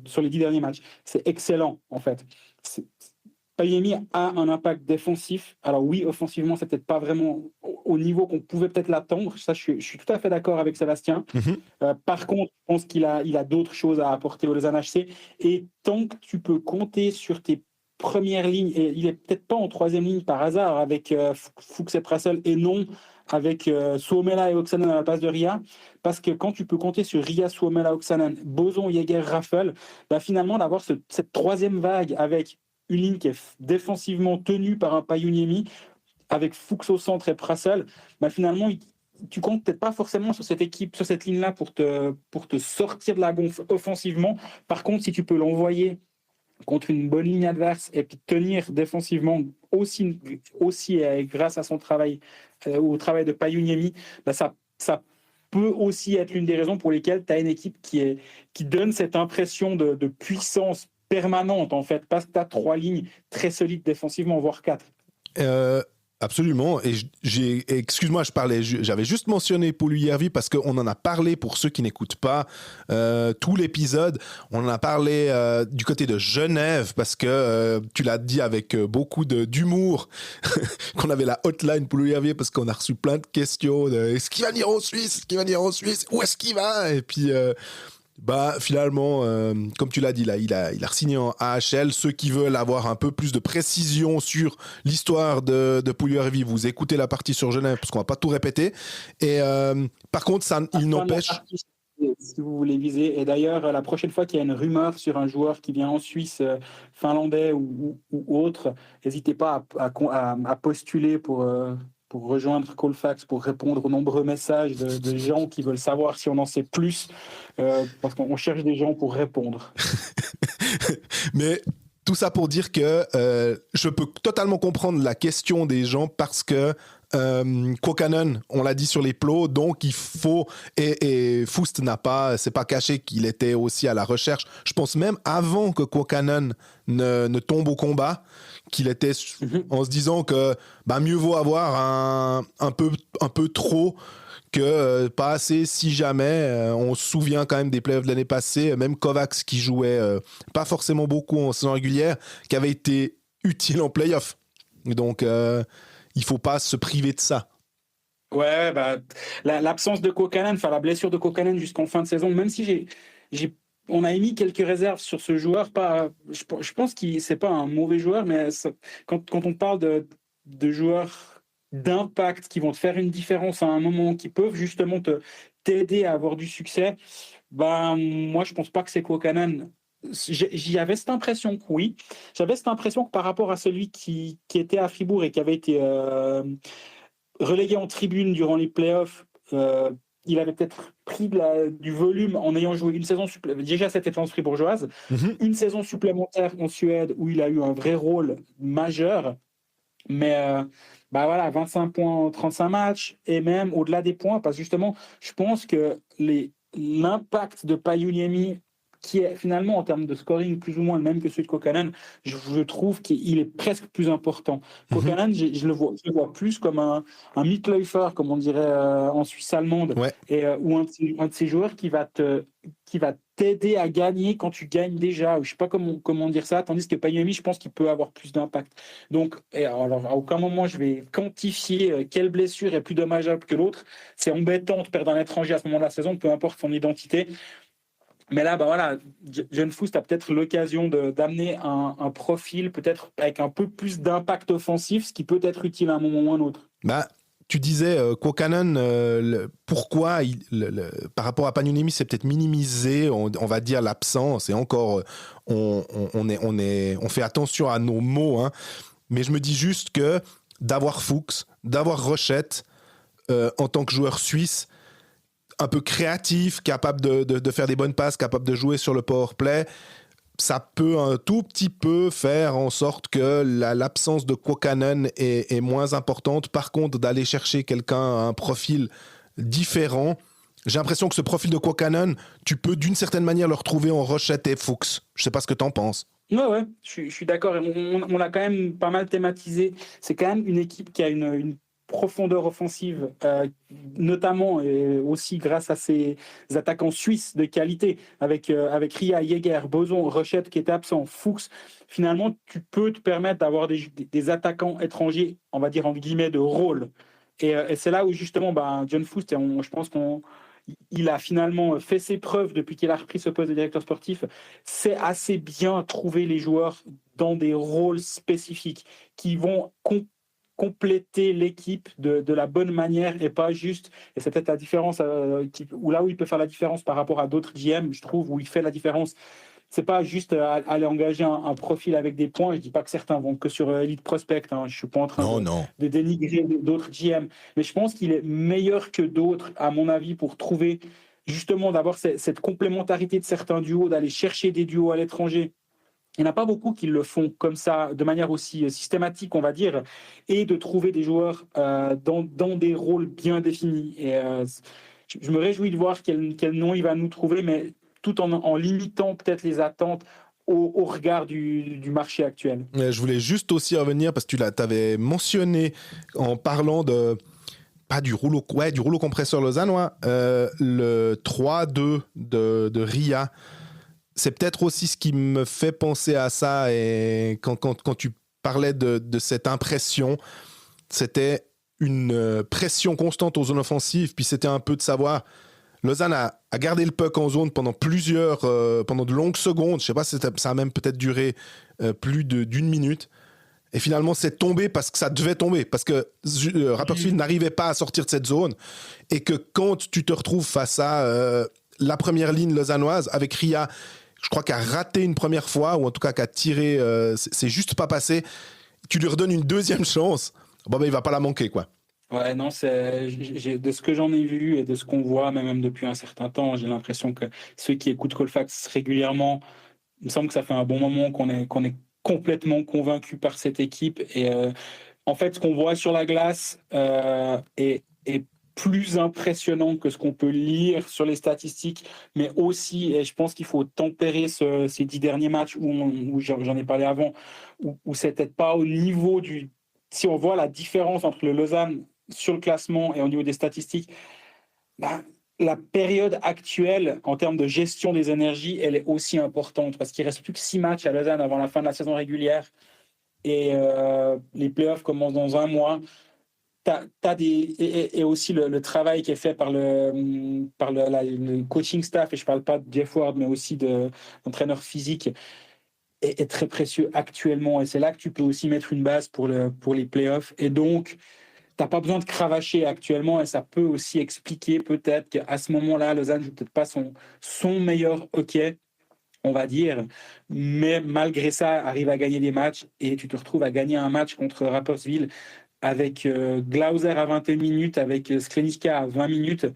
sur les 10 derniers matchs, c'est excellent en fait. Payuniemi a un impact défensif. Alors oui, offensivement, c'est peut-être pas vraiment au niveau qu'on pouvait peut-être l'attendre. Ça, je suis tout à fait d'accord avec Sébastien. Par contre, je pense qu'il a d'autres choses à apporter au Lausanne HC. Et tant que tu peux compter sur tes premières lignes, et il est peut-être pas en troisième ligne par hasard avec Fuchs et Prassel, et non avec Suomela et Oksanen à la place de Ria, parce que quand tu peux compter sur Ria, Suomela, Oksanen, Boson, Jäger, Raffel, bah finalement d'avoir cette troisième vague avec une ligne qui est défensivement tenue par un Payuniemi, avec Fuchs au centre et Prassel, bah finalement, tu comptes peut-être pas forcément sur cette équipe, sur cette ligne-là pour te sortir de la gonfle offensivement. Par contre, si tu peux l'envoyer contre une bonne ligne adverse et puis tenir défensivement aussi grâce à son travail, au travail de Payuniemi, bah ça peut aussi être l'une des raisons pour lesquelles tu as une équipe qui donne cette impression de puissance permanente, en fait, parce que tu as 3 lignes très solides défensivement, voire 4. Absolument. Et excuse-moi, j'avais juste mentionné Puljujarvi parce qu'on en a parlé pour ceux qui n'écoutent pas tout l'épisode. On en a parlé du côté de Genève parce que tu l'as dit avec beaucoup d'humour qu'on avait la hotline Puljujarvi parce qu'on a reçu plein de questions de est-ce qu'il va venir en Suisse? Est-ce qu'il va venir en Suisse? Où est-ce qu'il va? Et puis finalement, comme tu l'as dit là, il a re-signé en AHL. Ceux qui veulent avoir un peu plus de précision sur l'histoire de Puljujarvi, vous écoutez la partie sur Genève parce qu'on va pas tout répéter. Et par contre, il n'empêche. Si vous voulez viser. Et d'ailleurs, la prochaine fois qu'il y a une rumeur sur un joueur qui vient en Suisse, finlandais ou autre, n'hésitez pas à postuler pour rejoindre Colfax, pour répondre aux nombreux messages de gens qui veulent savoir si on en sait plus, parce qu'on cherche des gens pour répondre. Mais tout ça pour dire que je peux totalement comprendre la question des gens parce que Kuokkanen, on l'a dit sur les plots, donc il faut et Foust c'est pas caché qu'il était aussi à la recherche. Je pense même avant que Kuokkanen ne tombe au combat, qu'il était en se disant que mieux vaut avoir un peu trop que pas assez si jamais. On se souvient quand même des playoffs de l'année passée, même Kovacs qui jouait pas forcément beaucoup en saison régulière, qui avait été utile en playoffs. Donc il faut pas se priver de ça. Ouais, l'absence de Kuokkanen, la blessure de Kuokkanen jusqu'en fin de saison, même si on a émis quelques réserves sur ce joueur. Je pense que c'est pas un mauvais joueur, mais quand on parle de joueurs d'impact qui vont te faire une différence à un moment, qui peuvent justement t'aider à avoir du succès, moi je pense pas que c'est Kuokkanen. J'avais cette impression que oui. J'avais cette impression que par rapport à celui qui était à Fribourg et qui avait été relégué en tribune durant les playoffs, il avait peut-être pris du volume en ayant joué une saison déjà cette expérience fribourgeoise, une saison supplémentaire en Suède où il a eu un vrai rôle majeur. Mais 25 points en 35 matchs et même au-delà des points, parce que justement, je pense que l'impact de Pajuniemi, qui est finalement en termes de scoring plus ou moins le même que celui de Kuokkanen, je trouve qu'il est presque plus important. Kuokkanen, je le vois plus comme un Mitläufer, comme on dirait en Suisse allemande, ou un de ces joueurs qui va t'aider à gagner quand tu gagnes déjà. Je ne sais pas comment dire ça, tandis que Pajuniemi, je pense qu'il peut avoir plus d'impact. Donc, alors, à aucun moment, je vais quantifier quelle blessure est plus dommageable que l'autre. C'est embêtant de perdre un étranger à ce moment de la saison, peu importe son identité. Mais là, John Foust a peut-être l'occasion d'amener un profil peut-être avec un peu plus d'impact offensif, ce qui peut être utile à un moment ou à un autre. Tu disais Kuokkanen, pourquoi par rapport à Pajuniemi, c'est peut-être minimisé, on va dire l'absence, et encore, on fait attention à nos mots, hein. Mais je me dis juste que d'avoir Fuchs, d'avoir Rochette en tant que joueur suisse, un peu créatif, capable de faire des bonnes passes, capable de jouer sur le power play, ça peut un tout petit peu faire en sorte que l'absence de Kuokkanen est moins importante. Par contre, d'aller chercher quelqu'un à un profil différent, j'ai l'impression que ce profil de Kuokkanen, tu peux d'une certaine manière le retrouver en Rochette et Fuchs. Je sais pas ce que t'en penses. Ouais, je suis d'accord. On l'a quand même pas mal thématisé. C'est quand même une équipe qui a une profondeur offensive, notamment et aussi grâce à ses attaquants suisses de qualité, avec Ria, Jäger, Boson, Rochette qui était absent, Fuchs. Finalement, tu peux te permettre d'avoir des attaquants étrangers, on va dire entre guillemets, de rôle. Et c'est là où justement, John Foust, je pense qu'il a finalement fait ses preuves depuis qu'il a repris ce poste de directeur sportif. C'est assez bien trouver les joueurs dans des rôles spécifiques qui vont compléter l'équipe de la bonne manière et pas juste, et c'est peut-être la différence où il peut faire la différence par rapport à d'autres GM, je trouve, où il fait la différence. C'est pas juste aller engager un profil avec des points. Je dis pas que certains vont que sur Elite Prospect, hein. Je suis pas en train de dénigrer d'autres GM, mais je pense qu'il est meilleur que d'autres, à mon avis, pour trouver justement d'avoir cette complémentarité de certains duos, d'aller chercher des duos à l'étranger. Il n'y en a pas beaucoup qui le font comme ça, de manière aussi systématique, on va dire, et de trouver des joueurs dans des rôles bien définis. Et je me réjouis de voir quel nom il va nous trouver, mais tout en limitant peut-être les attentes au regard du marché actuel. Je voulais juste aussi revenir parce que tu avais mentionné en parlant de pas du rouleau compresseur lausannois, le 3-2 de Ria. C'est peut-être aussi ce qui me fait penser à ça, et quand tu parlais de cette impression, c'était une pression constante en zone offensive, puis c'était un peu de savoir, Lausanne a gardé le puck en zone pendant de longues secondes, je sais pas, ça a même peut-être duré plus d'une minute, et finalement c'est tombé parce que ça devait tomber, parce que Rapperswil n'arrivait pas à sortir de cette zone, et que quand tu te retrouves face à la première ligne lausannoise avec Ria, je crois qu'à raté une première fois, ou en tout cas qu'à tiré, c'est juste pas passé, tu lui redonnes une deuxième chance, il va pas la manquer, quoi. Ouais, non, de ce que j'en ai vu et de ce qu'on voit, même depuis un certain temps, j'ai l'impression que ceux qui écoutent Colfax régulièrement, il me semble que ça fait un bon moment qu'on est complètement convaincu par cette équipe. Et en fait, ce qu'on voit sur la glace est plus impressionnant que ce qu'on peut lire sur les statistiques, mais aussi, et je pense qu'il faut tempérer ces 10 derniers matchs où j'en ai parlé avant, où c'était pas au niveau du... Si on voit la différence entre le Lausanne sur le classement et au niveau des statistiques, la période actuelle en termes de gestion des énergies, elle est aussi importante parce qu'il reste plus que 6 matchs à Lausanne avant la fin de la saison régulière, et les playoffs commencent dans un mois. Et aussi le travail qui est fait par le coaching staff, et je ne parle pas de Jeff Ward, mais aussi d'entraîneur physique, est très précieux actuellement. Et c'est là que tu peux aussi mettre une base pour les playoffs. Et donc, tu n'as pas besoin de cravacher actuellement, et ça peut aussi expliquer peut-être qu'à ce moment-là, Lausanne ne joue peut-être pas son meilleur hockey, on va dire, mais malgré ça, arrive à gagner des matchs, et tu te retrouves à gagner un match contre Rapperswil avec Glauser à 21 minutes, avec Sklenicka à 20 minutes.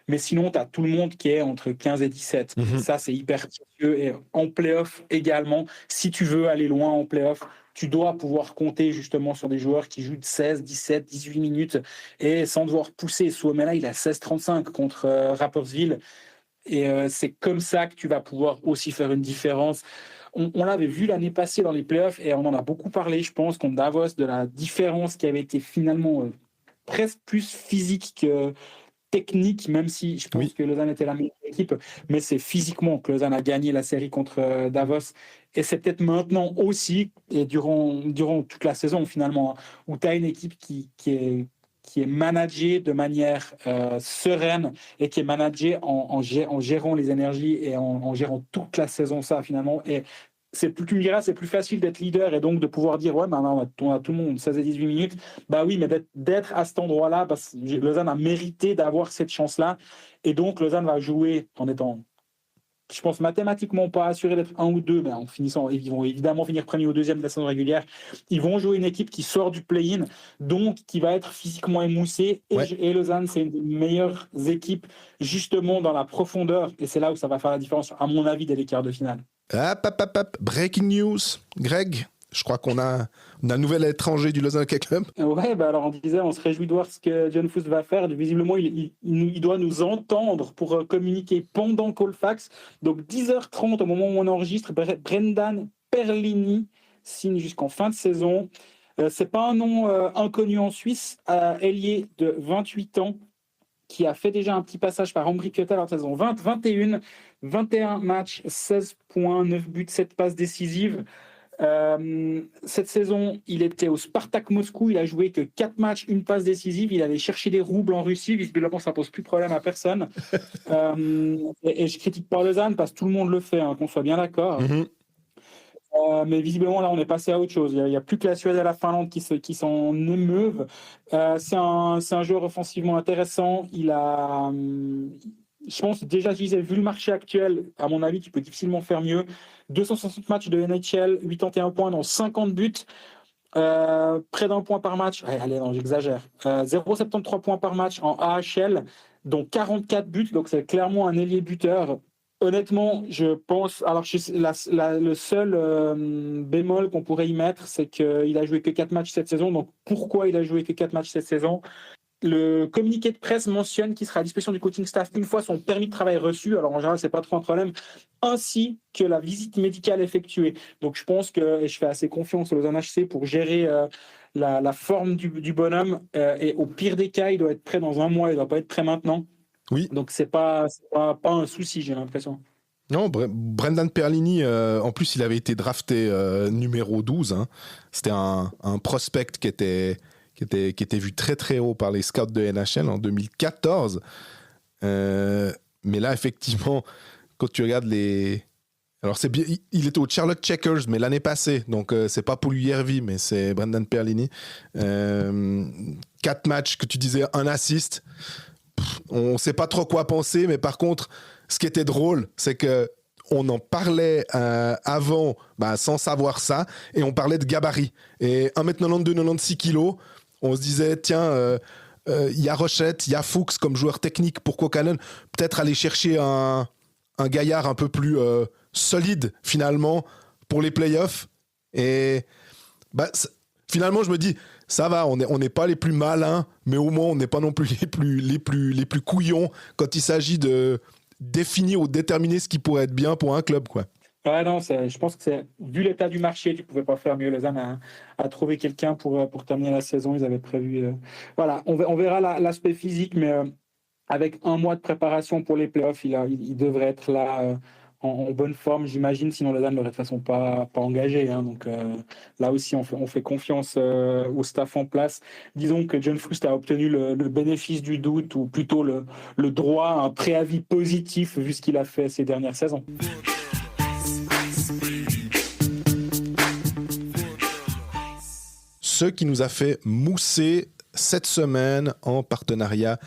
Mais sinon, tu as tout le monde qui est entre 15 et 17. Mm-hmm. Ça, c'est hyper précieux. Et en play-off également, si tu veux aller loin en play-off, tu dois pouvoir compter justement sur des joueurs qui jouent de 16, 17, 18 minutes, et sans devoir pousser. Suomela, il a 16-35 contre Rapperswil. Et c'est comme ça que tu vas pouvoir aussi faire une différence. On l'avait vu l'année passée dans les playoffs, et on en a beaucoup parlé, je pense, contre Davos, de la différence qui avait été finalement presque plus physique que technique, même si je pense que Lausanne était la meilleure équipe, mais c'est physiquement que Lausanne a gagné la série contre Davos. Et c'est peut-être maintenant aussi, et durant toute la saison finalement, où tu as une équipe qui est managée de manière sereine, et qui est managée en gérant les énergies et en gérant toute la saison, ça finalement. Et tu me diras, c'est plus facile d'être leader et donc de pouvoir dire ouais, maintenant on a tout le monde 16 et 18 minutes. Bah oui, mais d'être à cet endroit-là, parce que Lausanne a mérité d'avoir cette chance-là, et donc Lausanne va jouer en étant, je pense, mathématiquement pas assuré d'être 1 ou 2, mais en finissant, ils vont évidemment finir premier ou deuxième de la saison régulière. Ils vont jouer une équipe qui sort du play-in, donc qui va être physiquement émoussée. Et Lausanne, c'est une des meilleures équipes justement dans la profondeur, et c'est là où ça va faire la différence, à mon avis, dès les quarts de finale. Breaking news, Greg. Je crois qu'on a un nouvel étranger du Lausanne Hockey Club. Ouais, alors on se réjouit de voir ce que John Foos va faire. Visiblement, il doit nous entendre pour communiquer pendant Colfax. Donc 10h30 au moment où on enregistre, Brendan Perlini signe jusqu'en fin de saison. C'est pas un nom inconnu en Suisse. Ailier de 28 ans, qui a fait déjà un petit passage par Ambry Kyoto en saison 20-21, 21 matchs, 16 points, 9 buts, 7 passes décisives. Cette saison, il était au Spartak Moscou, il a joué que 4 matchs, 1 passe décisive, il allait chercher des roubles en Russie, visiblement ça pose plus de problème à personne. Et je critique pas Lausanne parce que tout le monde le fait, qu'on soit bien d'accord. Mm-hmm. Mais visiblement là on est passé à autre chose. Il n'y a plus que la Suède et la Finlande qui s'en émeuvent. C'est un joueur offensivement intéressant. Il a, je pense déjà, je disais, vu le marché actuel, à mon avis, tu peux difficilement faire mieux. 260 matchs de NHL, 81 points dans 50 buts, près d'un point par match. Allez, non, j'exagère. 0,73 points par match en AHL, dont 44 buts. Donc c'est clairement un ailier buteur. Honnêtement, je pense... Alors, le seul bémol qu'on pourrait y mettre, c'est qu'il a joué que 4 matchs cette saison. Donc, pourquoi il a joué que 4 matchs cette saison ? le communiqué de presse mentionne qu'il sera à disposition du coaching staff une fois son permis de travail reçu. Alors, en général, c'est pas trop un problème, ainsi que la visite médicale effectuée. Donc, je pense que je fais assez confiance aux Lausanne HC pour gérer la forme du bonhomme. Et au pire des cas, il doit être prêt dans un mois, il doit pas être prêt maintenant. Oui. Donc, c'est pas un souci, j'ai l'impression. Non, Brendan Perlini, en plus, il avait été drafté numéro 12. Hein. C'était un prospect qui était vu très très haut par les scouts de NHL en 2014. Mais là, effectivement, quand tu regardes les... Alors, c'est bien, il était au Charlotte Checkers, mais l'année passée. Donc, c'est pas Puljujarvi, mais c'est Brendan Perlini. 4 matchs, que tu disais, 1 assist. On sait pas trop quoi penser, mais par contre, ce qui était drôle, c'est que on en parlait avant, sans savoir ça, et on parlait de gabarit. Et 1m92, 96 kg, on se disait, tiens, il y a Rochette, il y a Fuchs comme joueur technique pour Kokkanen, peut-être aller chercher un gaillard un peu plus solide, finalement, pour les playoffs. Et finalement, je me dis, ça va, on n'est pas les plus malins, mais au moins, on n'est pas non plus les plus couillons quand il s'agit de définir ou déterminer ce qui pourrait être bien pour un club, quoi. Ouais, non, je pense que vu l'état du marché, tu ne pouvais pas faire mieux. Lausanne a trouvé quelqu'un pour terminer la saison. Ils avaient prévu. Voilà, on verra l'aspect physique, mais avec un mois de préparation pour les playoffs, il devrait être là en bonne forme, j'imagine. Sinon, Lausanne ne l'aurait de toute façon pas engagé. Hein. Donc là aussi, on fait confiance au staff en place. Disons que John Foust a obtenu le bénéfice du doute, ou plutôt le droit à un préavis positif, vu ce qu'il a fait ces dernières saisons. Ce qui nous a fait mousser cette semaine en partenariat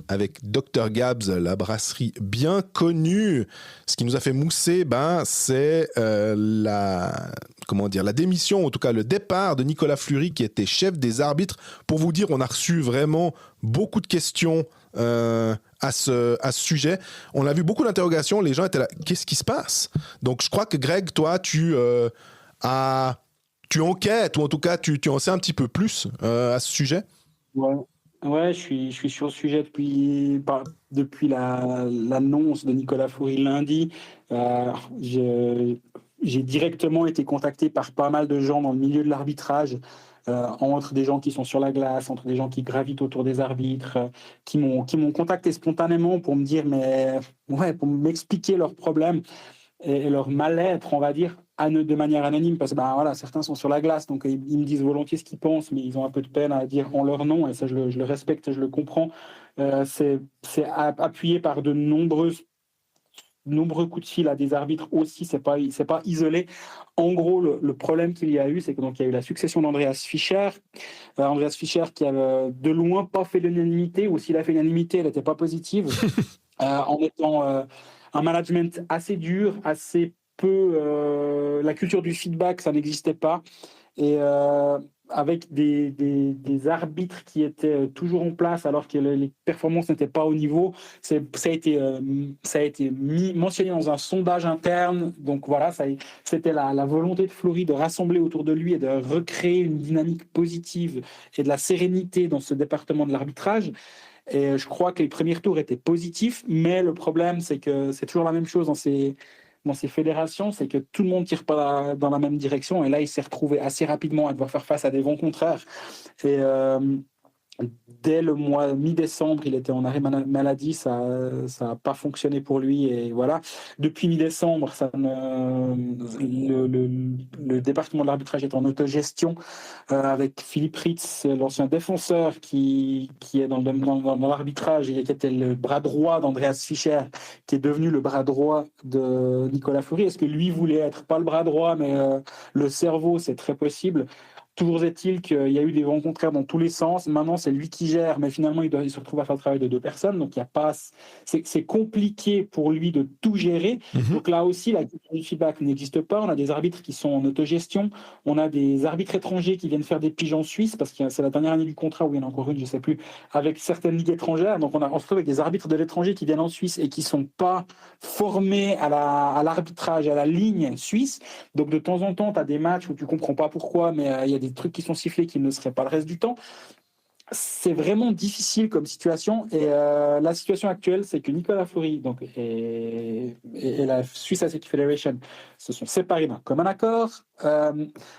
avec Dr Gabs, la brasserie bien connue. Ce qui nous a fait mousser, c'est la démission, en tout cas le départ de Nicolas Fleury, qui était chef des arbitres. Pour vous dire, on a reçu vraiment beaucoup de questions à ce sujet. On a vu beaucoup d'interrogations. Les gens étaient là, qu'est-ce qui se passe? Donc je crois que Greg, toi, tu enquêtes, ou en tout cas tu en sais un petit peu plus à ce sujet. Ouais, je suis sur le sujet depuis l'annonce de Nicolas Fleury lundi. J'ai directement été contacté par pas mal de gens dans le milieu de l'arbitrage, entre des gens qui sont sur la glace, entre des gens qui gravitent autour des arbitres, qui m'ont contacté spontanément pour me dire, pour m'expliquer leurs problèmes et leur mal-être, on va dire, de manière anonyme, parce que certains sont sur la glace, donc ils me disent volontiers ce qu'ils pensent, mais ils ont un peu de peine à dire en leur nom, et ça je le respecte et je le comprends. C'est appuyé par de nombreux coups de fil à des arbitres aussi, c'est pas isolé. En gros, le problème qu'il y a eu, c'est que donc il y a eu la succession d'Andreas Fischer. Andreas Fischer qui a de loin pas fait l'unanimité, ou s'il a fait l'unanimité, elle n'était pas positive, en étant un management assez dur, assez peu... la culture du feedback, ça n'existait pas. Et avec des arbitres qui étaient toujours en place alors que les performances n'étaient pas au niveau, ça a été mentionné dans un sondage interne. Donc voilà, c'était la volonté de Fleury de rassembler autour de lui et de recréer une dynamique positive et de la sérénité dans ce département de l'arbitrage. Et je crois que les premiers tours étaient positifs, mais le problème, c'est que c'est toujours la même chose dans ces fédérations, c'est que tout le monde ne tire pas dans la même direction. Et là, il s'est retrouvé assez rapidement à devoir faire face à des vents contraires. Et dès le mois mi-décembre, il était en arrêt maladie, ça n'a pas fonctionné pour lui. Et voilà, depuis mi-décembre, le département de l'arbitrage est en autogestion, avec Philippe Ritz, l'ancien défenseur qui est dans l'arbitrage et qui était le bras droit d'Andreas Fischer, qui est devenu le bras droit de Nicolas Fleury. Est-ce que lui voulait être pas le bras droit, mais le cerveau, c'est très possible. Toujours est-il qu'il y a eu des vents contraires dans tous les sens. Maintenant, c'est lui qui gère, mais finalement, il se retrouve à faire le travail de 2 personnes. Donc, c'est compliqué pour lui de tout gérer. Mm-hmm. Donc là aussi, la culture du feedback n'existe pas. On a des arbitres qui sont en autogestion. On a des arbitres étrangers qui viennent faire des piges en Suisse, parce que c'est la dernière année du contrat, où il y en a encore une, je ne sais plus, avec certaines ligues étrangères. Donc, on se retrouve avec des arbitres de l'étranger qui viennent en Suisse et qui ne sont pas formés à l'arbitrage, à la ligne suisse. Donc, de temps en temps, tu as des matchs où tu ne comprends pas pourquoi, mais il y a des trucs qui sont sifflés qui ne seraient pas le reste du temps. c'est vraiment difficile comme situation. Et la situation actuelle, c'est que Nicolas Fourie et la Swiss Ice Hockey Federation se sont séparés d'un commun accord.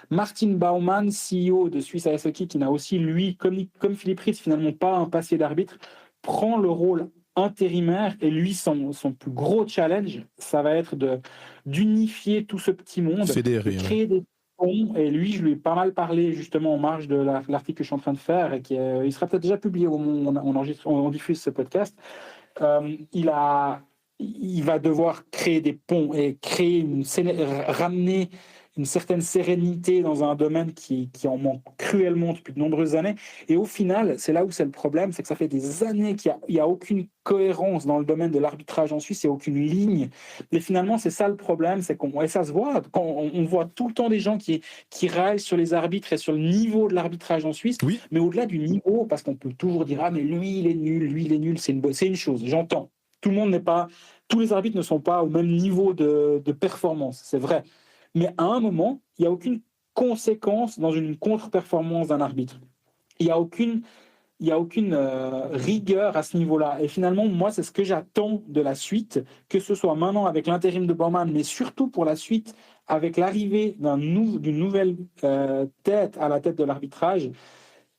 Martin Baumann, CEO de Swiss Ice Hockey, qui n'a aussi, lui, comme Philippe Ritz, finalement pas un passé d'arbitre, prend le rôle intérimaire. Et lui, son plus gros challenge, ça va être d'unifier tout ce petit monde, Fédéré, de créer des ponts. Et lui, je lui ai pas mal parlé justement en marge de l'article que je suis en train de faire et il sera peut-être déjà publié au moment où on diffuse ce podcast. Il va devoir créer des ponts et ramener une certaine sérénité dans un domaine qui en manque cruellement depuis de nombreuses années. Et au final, c'est là où c'est le problème, c'est que ça fait des années qu'il n'y a aucune cohérence dans le domaine de l'arbitrage en Suisse, il n'y a aucune ligne. Et finalement, c'est ça le problème, et ça se voit, quand on voit tout le temps des gens qui râlent sur les arbitres et sur le niveau de l'arbitrage en Suisse, Oui. mais au-delà du niveau, parce qu'on peut toujours dire « Ah, mais lui, il est nul, c'est une chose, j'entends. » Tous les arbitres ne sont pas au même niveau de performance, c'est vrai. Mais à un moment, il n'y a aucune conséquence dans une contre-performance d'un arbitre. Il n'y a aucune rigueur à ce niveau-là. Et finalement, moi, c'est ce que j'attends de la suite, que ce soit maintenant avec l'intérim de Baumann, mais surtout pour la suite, avec l'arrivée d'une nouvelle tête à la tête de l'arbitrage,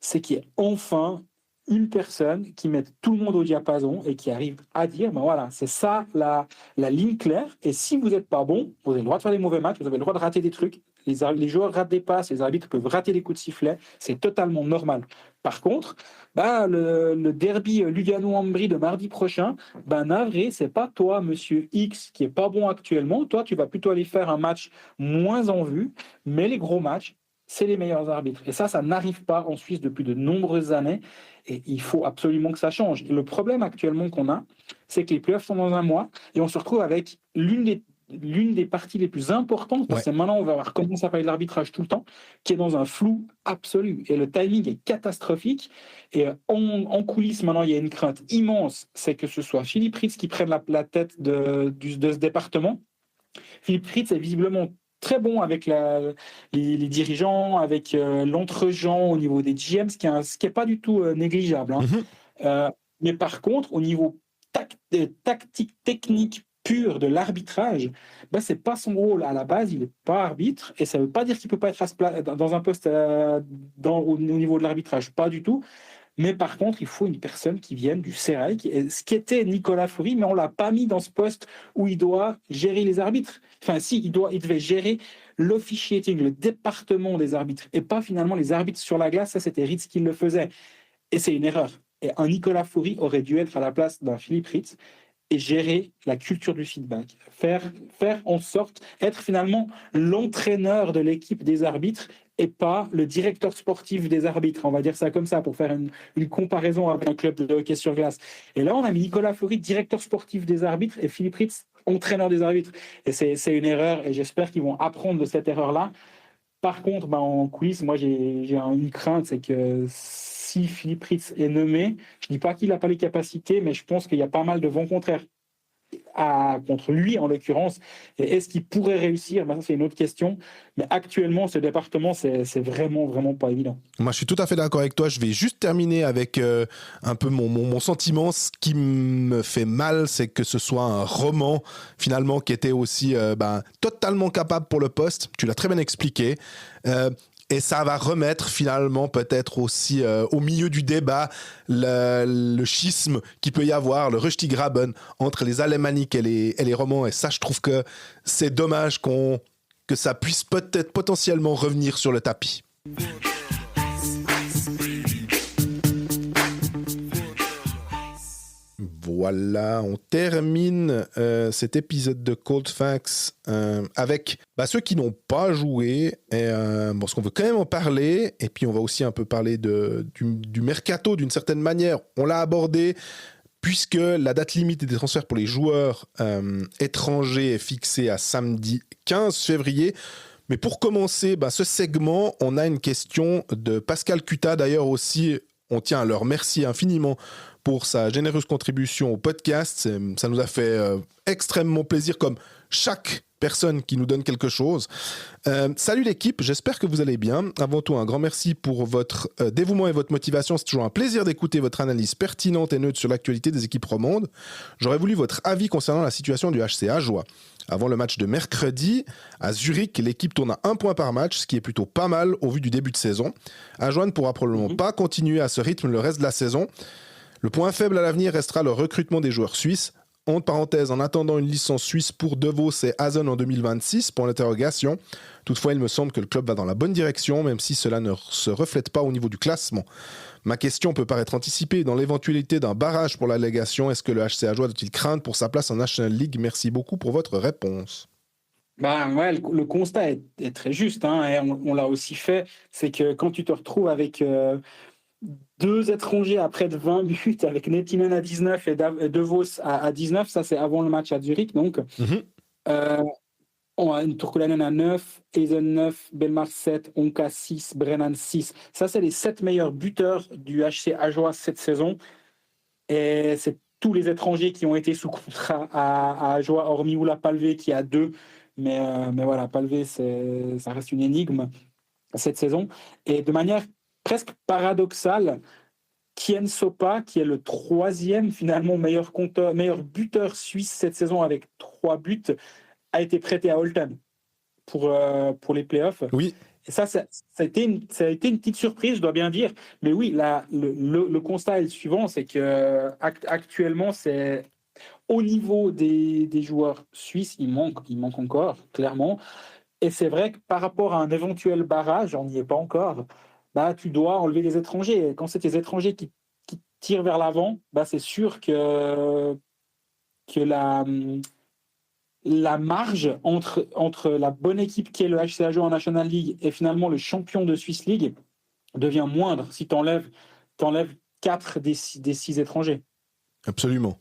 c'est qu'il y ait enfin une personne qui mette tout le monde au diapason et qui arrive à dire, ben voilà, c'est ça la ligne claire. Et si vous n'êtes pas bon, vous avez le droit de faire des mauvais matchs, vous avez le droit de rater des trucs. Les joueurs ratent des passes, les arbitres peuvent rater des coups de sifflet. C'est totalement normal. Par contre, le derby Lugano-Ambry de mardi prochain, navré, c'est pas toi, monsieur X, qui est pas bon actuellement. Toi, tu vas plutôt aller faire un match moins en vue, mais les gros matchs, c'est les meilleurs arbitres. Et ça n'arrive pas en Suisse depuis de nombreuses années. Et il faut absolument que ça change. Et le problème actuellement qu'on a, c'est que les playoffs sont dans un mois et on se retrouve avec l'une des parties les plus importantes, parce que maintenant on va voir comment ça parler de l'arbitrage tout le temps, qui est dans un flou absolu. Et le timing est catastrophique. Et en coulisses, maintenant, il y a une crainte immense, c'est que ce soit Philippe Ritz qui prenne la tête de ce département. Philippe Ritz est visiblement très bon avec les dirigeants, avec l'entre-gens au niveau des GM, ce qui est pas du tout négligeable. Mais par contre, au niveau tactique, technique pur de l'arbitrage, c'est pas son rôle. À la base, il n'est pas arbitre, et ça veut pas dire qu'il peut pas être dans un poste au niveau de l'arbitrage, pas du tout. Mais par contre, il faut une personne qui vienne du CERAI, ce qui était Nicolas Fourie, mais on ne l'a pas mis dans ce poste où il doit gérer les arbitres. Enfin, si, il devait gérer l'officiating, le département des arbitres, et pas finalement les arbitres sur la glace. Ça, c'était Ritz qui le faisait. Et c'est une erreur. Et un Nicolas Fourie aurait dû être à la place d'un Philippe Ritz et gérer la culture du feedback. Faire en sorte, être finalement l'entraîneur de l'équipe des arbitres et pas le directeur sportif des arbitres, on va dire ça comme ça, pour faire une comparaison avec un club de hockey sur glace. Et là, on a mis Nicolas Fourie, directeur sportif des arbitres, et Philippe Ritz, entraîneur des arbitres. Et c'est une erreur, et j'espère qu'ils vont apprendre de cette erreur-là. Par contre, en coulisses, moi, j'ai une crainte, c'est que si Philippe Ritz est nommé, je ne dis pas qu'il n'a pas les capacités, mais je pense qu'il y a pas mal de vents contraires contre lui, en l'occurrence. Et est-ce qu'il pourrait réussir? Ça, c'est une autre question. Mais actuellement, ce département, c'est vraiment, vraiment pas évident. Moi, je suis tout à fait d'accord avec toi. Je vais juste terminer avec un peu mon sentiment. Ce qui me fait mal, c'est que ce soit un roman, finalement, qui était aussi totalement capable pour le poste. Tu l'as très bien expliqué. Et ça va remettre finalement peut-être aussi au milieu du débat le schisme qu'il peut y avoir, le Röstigraben entre les Alémaniques et les Romans. Et ça, je trouve que c'est dommage que ça puisse peut-être potentiellement revenir sur le tapis. Voilà, on termine cet épisode de Cold Facts avec ceux qui n'ont pas joué, parce qu'on veut quand même en parler, et puis on va aussi un peu parler du mercato d'une certaine manière. On l'a abordé, puisque la date limite des transferts pour les joueurs étrangers est fixée à samedi 15 février. Mais pour commencer ce segment, on a une question de Pascal Cuta, d'ailleurs aussi. On tient à leur remercier infiniment pour sa généreuse contribution au podcast. Ça nous a fait extrêmement plaisir, comme chaque personne qui nous donne quelque chose. Salut l'équipe, j'espère que vous allez bien. Avant tout, un grand merci pour votre dévouement et votre motivation. C'est toujours un plaisir d'écouter votre analyse pertinente et neutre sur l'actualité des équipes romandes. J'aurais voulu votre avis concernant la situation du HC Ajoie. Avant le match de mercredi, à Zurich, l'équipe tourne à 1 point par match, ce qui est plutôt pas mal au vu du début de saison. Ajoie ne pourra probablement pas continuer à ce rythme le reste de la saison. Le point faible à l'avenir restera le recrutement des joueurs suisses. Entre parenthèses, en attendant une licence suisse pour De Vos et Hazen en 2026, pour l'interrogation. Toutefois, il me semble que le club va dans la bonne direction, même si cela ne se reflète pas au niveau du classement. Ma question peut paraître anticipée. Dans l'éventualité d'un barrage pour l'allégation, est-ce que le HC Ajoie doit-il craindre pour sa place en National League? Merci beaucoup pour votre réponse. Ouais, le constat est très juste, hein, et on l'a aussi fait. C'est que quand tu te retrouves avec 2 étrangers à près de 20 buts, avec Nettinen à 19 et De Vos à 19, ça c'est avant le match à Zurich, donc. On a une Turkulainen à 9, Eisen 9, Belmar 7, Onka 6, Brennan 6. Ça, c'est les 7 meilleurs buteurs du HC Ajoie cette saison. Et c'est tous les étrangers qui ont été sous contrat à Ajoie, hormis Oula Palvé qui a 2. Mais voilà, Palvé, ça reste une énigme cette saison. Et de manière presque paradoxale, Kien Sopa, qui est le 3e finalement meilleur buteur suisse cette saison avec 3 buts, a été prêté à Holton pour les playoffs. Oui. Et ça a été une petite surprise, je dois bien dire. Mais oui, le constat est le suivant, c'est que actuellement, c'est au niveau des joueurs suisses, il manque encore, clairement. Et c'est vrai que par rapport à un éventuel barrage, on n'y est pas encore, bah, tu dois enlever les étrangers. Et quand c'est tes étrangers qui tirent vers l'avant, bah, c'est sûr que la marge entre la bonne équipe qui est le HC Ajoie en National League et finalement le champion de Swiss League devient moindre si tu enlèves 4 des 6 étrangers. Absolument.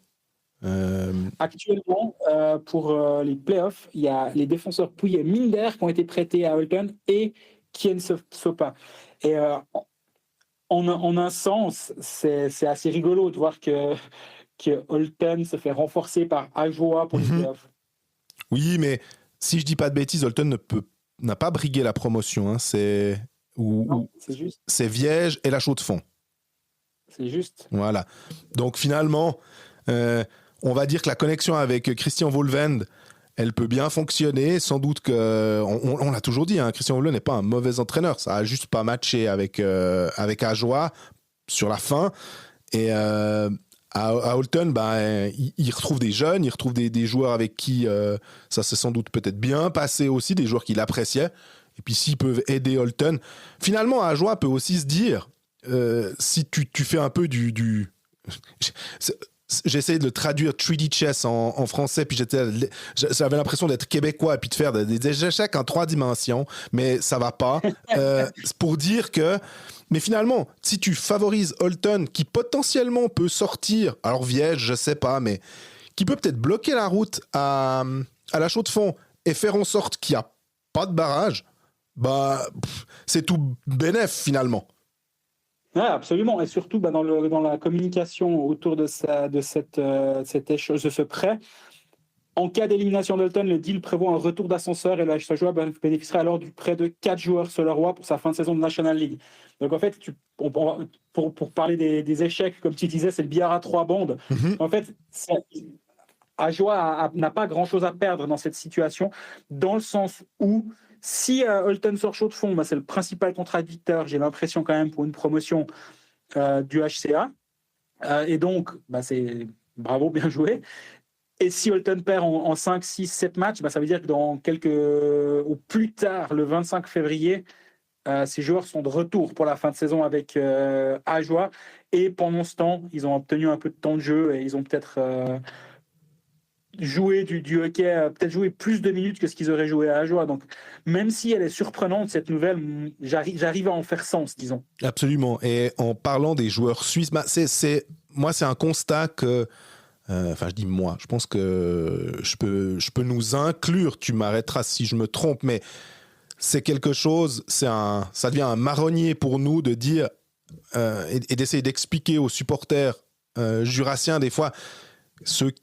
Actuellement, pour les playoffs, il y a les défenseurs Pouillet et Minder qui ont été prêtés à Holton et Kien Sopa. Et en un sens, c'est assez rigolo de voir que Holton se fait renforcer par Ajoie pour les playoffs. Oui, mais si je dis pas de bêtises, Holton n'a pas brigué la promotion. Hein. C'est juste. C'est Viège et la Chaux-de-Fonds. C'est juste. Voilà. Donc finalement, on va dire que la connexion avec Christian Volvend, elle peut bien fonctionner. Sans doute que, on l'a toujours dit, hein, Christian Volvend n'est pas un mauvais entraîneur. Ça a juste pas matché avec Ajoie sur la fin. Et à Holton, il retrouve des jeunes, il retrouve des joueurs avec qui ça s'est sans doute peut-être bien passé aussi, des joueurs qu'il appréciait. Et puis s'ils peuvent aider Holton, finalement Ajoie peut aussi se dire, si tu fais un peu du j'ai essayé de le traduire 3D chess en français, puis j'avais l'impression d'être québécois et puis de faire des échecs en 3 dimensions, mais ça va pas. Pour dire que, mais finalement, si tu favorises Holton, qui potentiellement peut sortir, alors Viège, je sais pas, mais qui peut peut-être bloquer la route à la Chaux-de-Fonds et faire en sorte qu'il n'y a pas de barrage, c'est tout bénef finalement. Ouais, absolument. Et surtout dans la communication autour de ce prêt, en cas d'élimination d'Holton, le deal prévoit un retour d'ascenseur et le HC Ajoie bénéficiera alors du prêt de 4 joueurs sur le roi pour sa fin de saison de National League. Donc en fait, pour parler des échecs, comme tu disais, c'est le billard à 3 bandes. En fait, Ajoie n'a pas grand-chose à perdre dans cette situation, dans le sens où si Holton sort chaud de fond, c'est le principal contradicteur, j'ai l'impression quand même, pour une promotion du HCA. Et donc, c'est bravo, bien joué. Et si Holton perd en 5, 6, 7 matchs, ça veut dire que au plus tard, le 25 février, ces joueurs sont de retour pour la fin de saison avec Ajoie. Et pendant ce temps, ils ont obtenu un peu de temps de jeu et ils ont peut-être joué du hockey, peut-être joué plus de minutes que ce qu'ils auraient joué à Ajoie. Donc, même si elle est surprenante, cette nouvelle, j'arrive à en faire sens, disons. Absolument. Et en parlant des joueurs suisses, moi, c'est un constat que... je dis moi, je pense que je peux nous inclure, tu m'arrêteras si je me trompe, mais c'est quelque chose, ça devient un marronnier pour nous de dire et d'essayer d'expliquer aux supporters jurassiens des fois,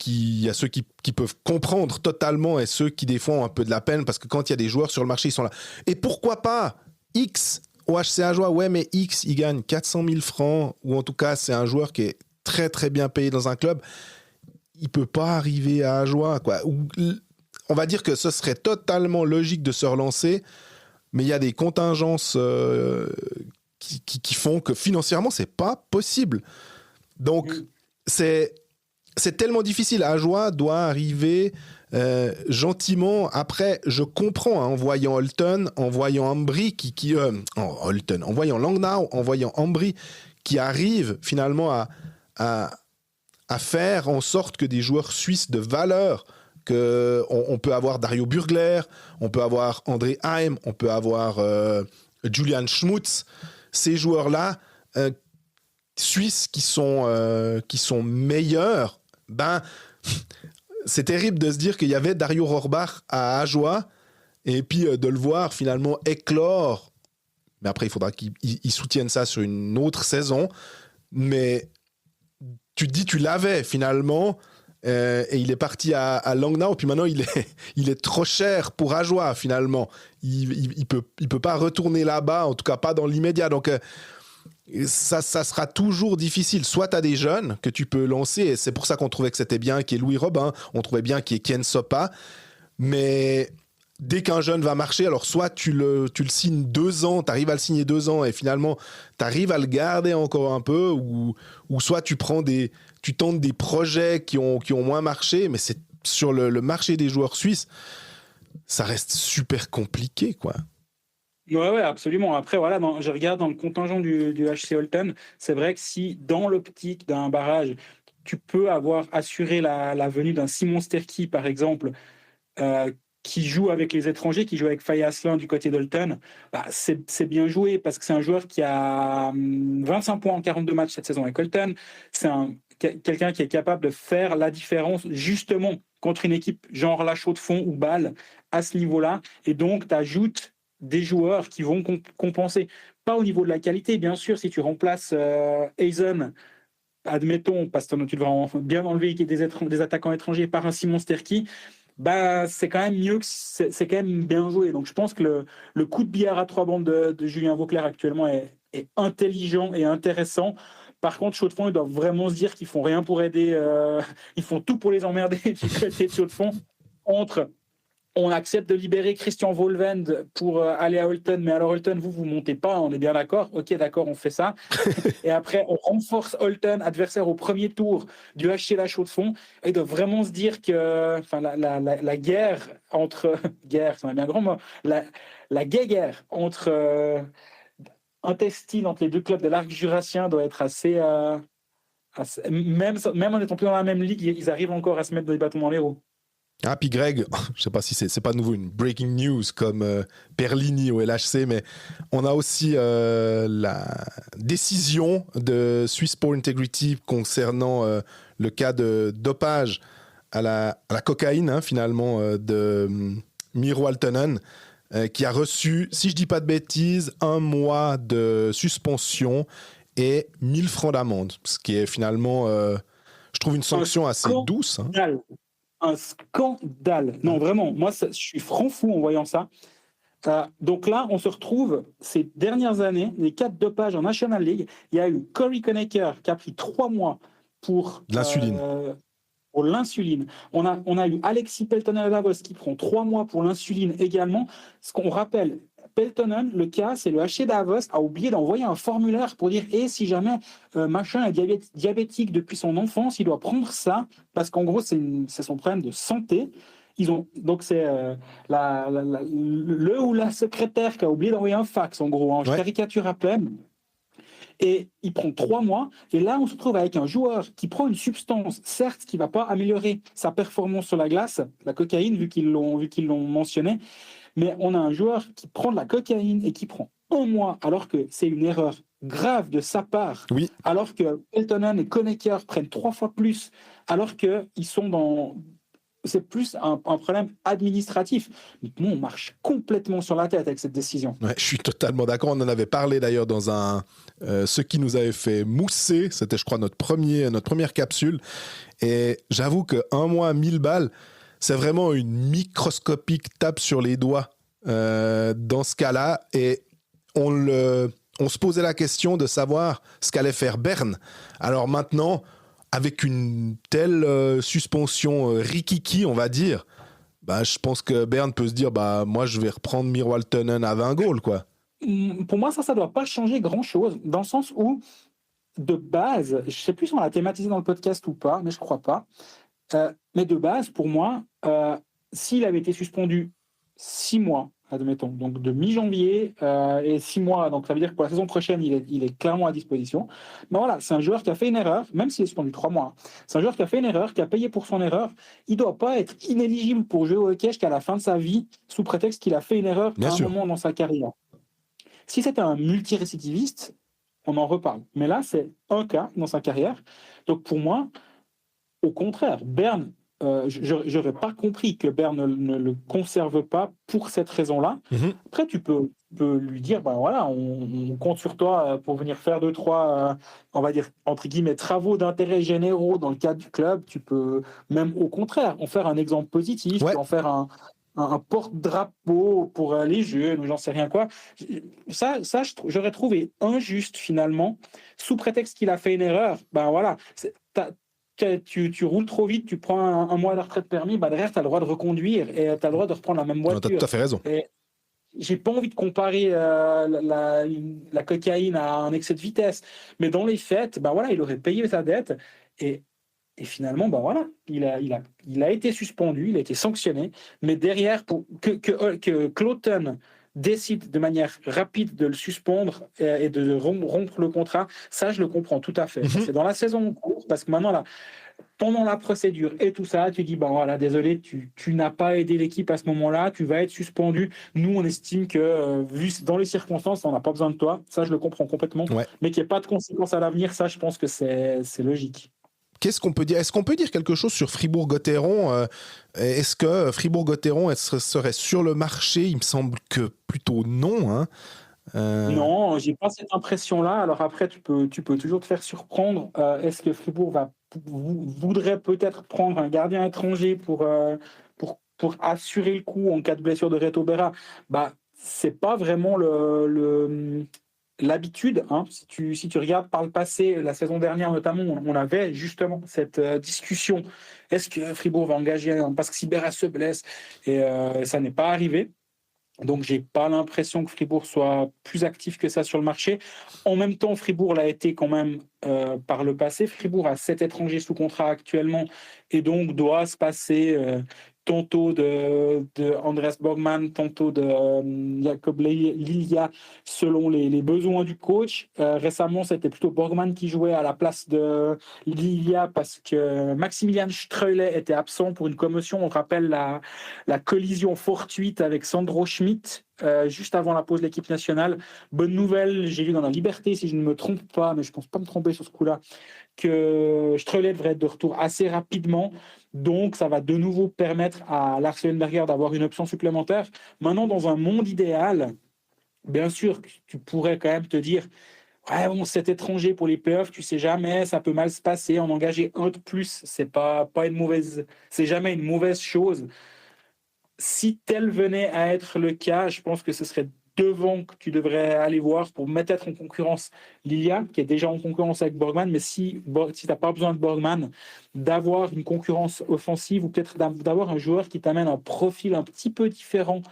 il y a ceux qui peuvent comprendre totalement et ceux qui des fois ont un peu de la peine parce que quand il y a des joueurs sur le marché, ils sont là. Et pourquoi pas X au HC Ajoie? Ouais, mais X, il gagne 400 000 francs, ou en tout cas, c'est un joueur qui est très très bien payé dans un club. Il peut pas arriver à Ajoie, quoi. On va dire que ce serait totalement logique de se relancer, mais il y a des contingences qui font que financièrement, c'est pas possible. Donc, c'est tellement difficile. Ajoie doit arriver gentiment. Après, je comprends, en voyant Holton, en voyant Ambry, en voyant Langnau, en voyant Ambry, qui arrive finalement à faire en sorte que des joueurs suisses de valeur, on peut avoir Dario Burgler, on peut avoir André Heim, on peut avoir Julian Schmutz, ces joueurs-là suisses qui sont meilleurs, c'est terrible de se dire qu'il y avait Dario Rohrbach à Ajoie et puis de le voir finalement éclore. Mais après, il faudra qu'ils soutiennent ça sur une autre saison. Mais tu te dis, tu l'avais finalement, et il est parti à Langnau, puis maintenant il est trop cher pour Ajoie finalement. Il peut pas retourner là-bas, en tout cas pas dans l'immédiat. Donc ça sera toujours difficile. Soit tu as des jeunes que tu peux lancer, et c'est pour ça qu'on trouvait que c'était bien qu'il y ait Louis Robin, on trouvait bien qu'il y ait Ken Sopa, mais dès qu'un jeune va marcher, alors soit tu le signes 2 ans, tu arrives à le signer 2 ans et finalement tu arrives à le garder encore un peu, ou soit tu tentes des projets qui ont moins marché, mais c'est sur le marché des joueurs suisses, ça reste super compliqué, quoi. Ouais, absolument. Après, voilà, je regarde dans le contingent du HC Holton, c'est vrai que si, dans l'optique d'un barrage, tu peux avoir assuré la venue d'un Simon Sterky, par exemple, qui joue avec les étrangers, qui joue avec Faye Asselin du côté d'Holton, c'est bien joué parce que c'est un joueur qui a 25 points en 42 matchs cette saison avec Holton. C'est quelqu'un qui est capable de faire la différence justement contre une équipe genre La Chaux-de-Fonds ou Bâle à ce niveau-là. Et donc, tu ajoutes des joueurs qui vont compenser. Pas au niveau de la qualité, bien sûr, si tu remplaces Eisen, admettons, parce que tu devrais bien enlever des attaquants étrangers par un Simon Sterky, c'est quand même mieux, c'est quand même bien joué. Donc je pense que le coup de billard à 3 bandes de Julien Vauclair actuellement est intelligent et intéressant. Par contre, Chaux-de-Fonds, ils doivent vraiment se dire qu'ils font rien pour aider, ils font tout pour les emmerder du côté de Chaux-de-Fonds. On accepte de libérer Christian Volvend pour aller à Holton, mais alors Holton, vous montez pas, on est bien d'accord? Ok, d'accord, on fait ça. Et après, on renforce Holton, adversaire au premier tour du HC La Chaux-de-Fonds. Et de vraiment se dire que la guerre entre... guerre, c'est un bien grand mot. La guerre entre intestine entre les deux clubs de l'arc jurassien doit être assez... même en étant plus dans la même ligue, ils arrivent encore à se mettre des bâtons dans les roues. Ah, puis Greg, je sais pas si c'est pas nouveau une breaking news comme Perlini au LHC, mais on a aussi la décision de Swiss Sport Integrity concernant le cas de dopage à la cocaïne, finalement, de Miro Aaltonen, qui a reçu, si je dis pas de bêtises, 1 mois de suspension et 1 000 francs d'amende, ce qui est finalement, je trouve, une sanction assez douce. Un scandale. Non, vraiment, moi, je suis franc fou en voyant ça. Donc là, on se retrouve, ces dernières années, les 4 dopages en National League. Il y a eu Corey Conacher qui a pris 3 mois pour l'insuline. Pour l'insuline. On a eu Alexis Peltonen-Davos qui prend 3 mois pour l'insuline également. Ce qu'on rappelle, Peltonen, le cas, c'est le HC Davos a oublié d'envoyer un formulaire pour dire si jamais machin est diabétique depuis son enfance, il doit prendre ça, parce qu'en gros, c'est son problème de santé. Donc c'est le ou la secrétaire qui a oublié d'envoyer un fax, en gros, je caricature à peine. Et il prend 3 mois. Et là, on se retrouve avec un joueur qui prend une substance, certes, qui ne va pas améliorer sa performance sur la glace, la cocaïne, vu qu'ils l'ont mentionné. Mais on a un joueur qui prend de la cocaïne et qui prend 1 mois, alors que c'est une erreur grave de sa part. Oui. Alors que Peltonen et Conacher prennent 3 fois plus, alors qu'ils sont dans... C'est plus un problème administratif. Mais nous, on marche complètement sur la tête avec cette décision. Ouais, je suis totalement d'accord. On en avait parlé d'ailleurs dans ce qui nous avait fait mousser. C'était, je crois, notre première capsule. Et j'avoue que 1 mois, 1000 balles, c'est vraiment une microscopique tape sur les doigts dans ce cas-là. Et on se posait la question de savoir ce qu'allait faire Berne. Alors maintenant, avec une telle suspension rikiki, on va dire, je pense que Berne peut se dire, moi, je vais reprendre Miro Aaltonen à 20 goals, quoi. Pour moi, ça ne doit pas changer grand-chose, dans le sens où, de base, je ne sais plus si on l'a thématisé dans le podcast ou pas, mais je ne crois pas. Mais de base, pour moi, s'il avait été suspendu 6 mois, admettons, donc de mi-janvier et 6 mois, donc ça veut dire que pour la saison prochaine, il est clairement à disposition. Mais voilà, c'est un joueur qui a fait une erreur, même s'il est suspendu 3 mois. C'est un joueur qui a fait une erreur, qui a payé pour son erreur. Il ne doit pas être inéligible pour jouer au hockey jusqu'à la fin de sa vie, sous prétexte qu'il a fait une erreur à un moment dans sa carrière. Si c'était un multirécidiviste, on en reparle. Mais là, c'est un cas dans sa carrière. Donc pour moi, au contraire, Berne, je n'aurais pas compris que Berne ne le conserve pas pour cette raison-là. Mm-hmm. Après, tu peux lui dire, voilà, on compte sur toi pour venir faire 2-3, on va dire, entre guillemets, travaux d'intérêt généraux dans le cadre du club. Tu peux même, au contraire, en faire un exemple positif, en faire un porte-drapeau pour les jeunes ou j'en sais rien quoi. Ça j'aurais trouvé injuste finalement, sous prétexte qu'il a fait une erreur. Voilà, tu roules trop vite, tu prends un mois de retraite permis, derrière tu as le droit de reconduire et tu as le droit de reprendre la même voiture. Tu as tout à fait raison. Et j'ai pas envie de comparer la cocaïne à un excès de vitesse, mais dans les faits, il aurait payé sa dette et finalement, il a été suspendu, il a été sanctionné, mais derrière, pour que Cloton décide de manière rapide de le suspendre et de rompre le contrat, ça, je le comprends tout à fait. Mm-hmm. C'est dans la saison en cours, parce que maintenant, là, pendant la procédure et tout ça, tu dis, désolé, tu n'as pas aidé l'équipe à ce moment-là, tu vas être suspendu. Nous, on estime que, vu dans les circonstances, on n'a pas besoin de toi. Ça, je le comprends complètement. Ouais. Mais qu'il n'y ait pas de conséquences à l'avenir, ça, je pense que c'est logique. Qu'est-ce qu'on peut dire ? Est-ce qu'on peut dire quelque chose sur Fribourg-Gotteron ? Est-ce que Fribourg-Gotteron serait sur le marché ? Il me semble que plutôt non. Hein. Non, j'ai pas cette impression-là. Alors après, tu peux toujours te faire surprendre. Est-ce que Fribourg voudrait peut-être prendre un gardien étranger pour assurer le coup en cas de blessure de Reto Berra ? C'est pas vraiment l'habitude, hein. Si tu regardes par le passé, la saison dernière notamment, on avait justement cette discussion. Est-ce que Fribourg va engager parce que si Berra se blesse et ça n'est pas arrivé. Donc j'ai pas l'impression que Fribourg soit plus actif que ça sur le marché. En même temps, Fribourg l'a été quand même par le passé. Fribourg a 7 étrangers sous contrat actuellement et donc doit se passer tantôt de Andreas Borgman, tantôt de Jacob Lilia, selon les besoins du coach. Récemment, c'était plutôt Borgman qui jouait à la place de Lilia parce que Maximilian Streulet était absent pour une commotion. On rappelle la collision fortuite avec Sandro Schmidt juste avant la pause de l'équipe nationale. Bonne nouvelle, j'ai lu dans La Liberté, si je ne me trompe pas, mais je ne pense pas me tromper sur ce coup-là, que Streulet devrait être de retour assez rapidement. Donc, ça va de nouveau permettre à Lars Leuenberger d'avoir une option supplémentaire. Maintenant, dans un monde idéal, bien sûr, tu pourrais quand même te dire cet étranger pour les playoffs, tu sais jamais, ça peut mal se passer. En engager un de plus, c'est jamais une mauvaise chose. Si tel venait à être le cas, je pense que ce serait devant que tu devrais aller voir pour mettre en concurrence Lilia, qui est déjà en concurrence avec Borgman, mais si tu n'as pas besoin de Borgman, d'avoir une concurrence offensive ou peut-être d'avoir un joueur qui t'amène un profil un petit peu différent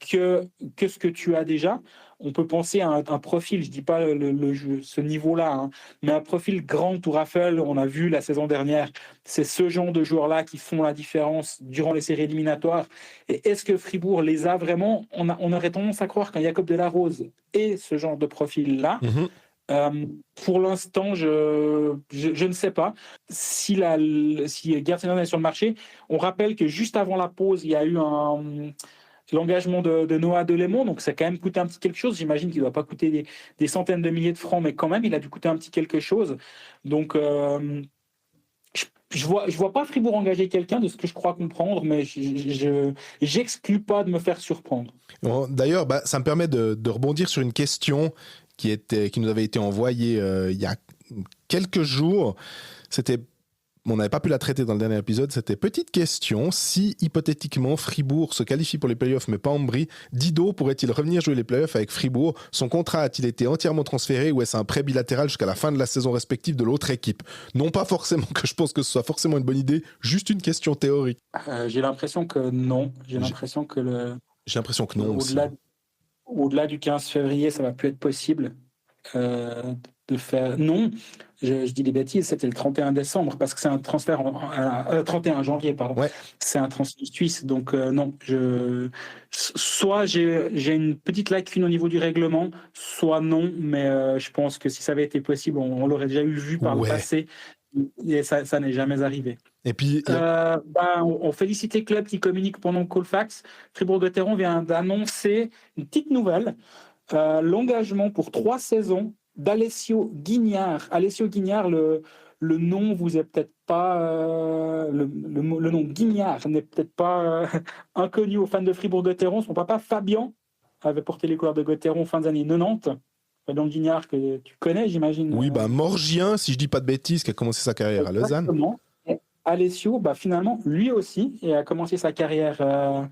que ce que tu as déjà. On peut penser à un profil, je ne dis pas ce niveau-là, hein, mais un profil grand ou Raffel, on a vu la saison dernière, c'est ce genre de joueurs-là qui font la différence durant les séries éliminatoires. Et est-ce que Fribourg les a vraiment ? On aurait tendance à croire qu'un Jacob Delarose est ce genre de profil-là. Pour l'instant, je ne sais pas si Gertner est sur le marché. On rappelle que juste avant la pause, il y a eu l'engagement de Noah Delémont, donc ça a quand même coûté un petit quelque chose. J'imagine qu'il ne doit pas coûter des centaines de milliers de francs, mais quand même, il a dû coûter un petit quelque chose. Donc, je vois pas Fribourg engager quelqu'un, de ce que je crois comprendre, mais j'exclus pas de me faire surprendre. D'ailleurs, ça me permet de rebondir sur une question qui nous avait été envoyée il y a quelques jours. C'était on n'avait pas pu la traiter dans le dernier épisode, c'était petite question, si hypothétiquement Fribourg se qualifie pour les playoffs mais pas Ambry, Dido pourrait-il revenir jouer les playoffs avec Fribourg? Son contrat a-t-il été entièrement transféré ou est-ce un prêt bilatéral jusqu'à la fin de la saison respective de l'autre équipe? Non pas forcément que je pense que ce soit forcément une bonne idée, juste une question théorique. J'ai l'impression que non. J'ai l'impression que non aussi. Au-delà du 15 février, ça va plus être possible de faire. Non, je dis des bêtises, c'était le 31 décembre parce que c'est un transfert 31 janvier, pardon. Ouais. C'est un transfert suisse, donc non. Soit j'ai une petite lacune au niveau du règlement, soit non, mais je pense que si ça avait été possible, on l'aurait déjà vu par le passé. Et ça n'est jamais arrivé. Et puis, on félicite les clubs qui communiquent pendant Colfax. Fribourg-Gotteron vient d'annoncer une petite nouvelle, l'engagement pour 3 saisons d'Alessio Guignard. Alessio Guignard, le nom vous est peut-être pas le nom Guignard n'est peut-être pas inconnu aux fans de Fribourg-Gotteron. Son papa Fabien avait porté les couleurs de Gotteron fin des années 90. Fabien Guignard que tu connais, j'imagine. Oui, Morgien, si je dis pas de bêtises, qui a commencé sa carrière à Lausanne. Exactement. Et Alessio, finalement, lui aussi, a commencé sa carrière à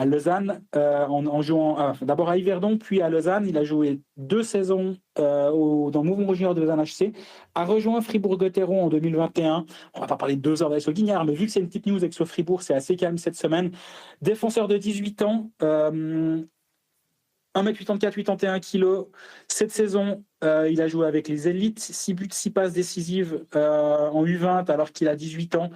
Lausanne en jouant d'abord à Yverdon, puis à Lausanne. Il a joué 2 saisons dans le mouvement junior de Lausanne HC, a rejoint Fribourg-Gotteron en 2021. On va pas parler de 2 heures d'Alessio Guignard, mais vu que c'est une petite news avec ce Fribourg, c'est assez calme cette semaine. Défenseur de 18 ans, 1m84, 81 kg. Cette saison, il a joué avec les élites, 6 buts, 6 passes décisives en U20 alors qu'il a 18 ans.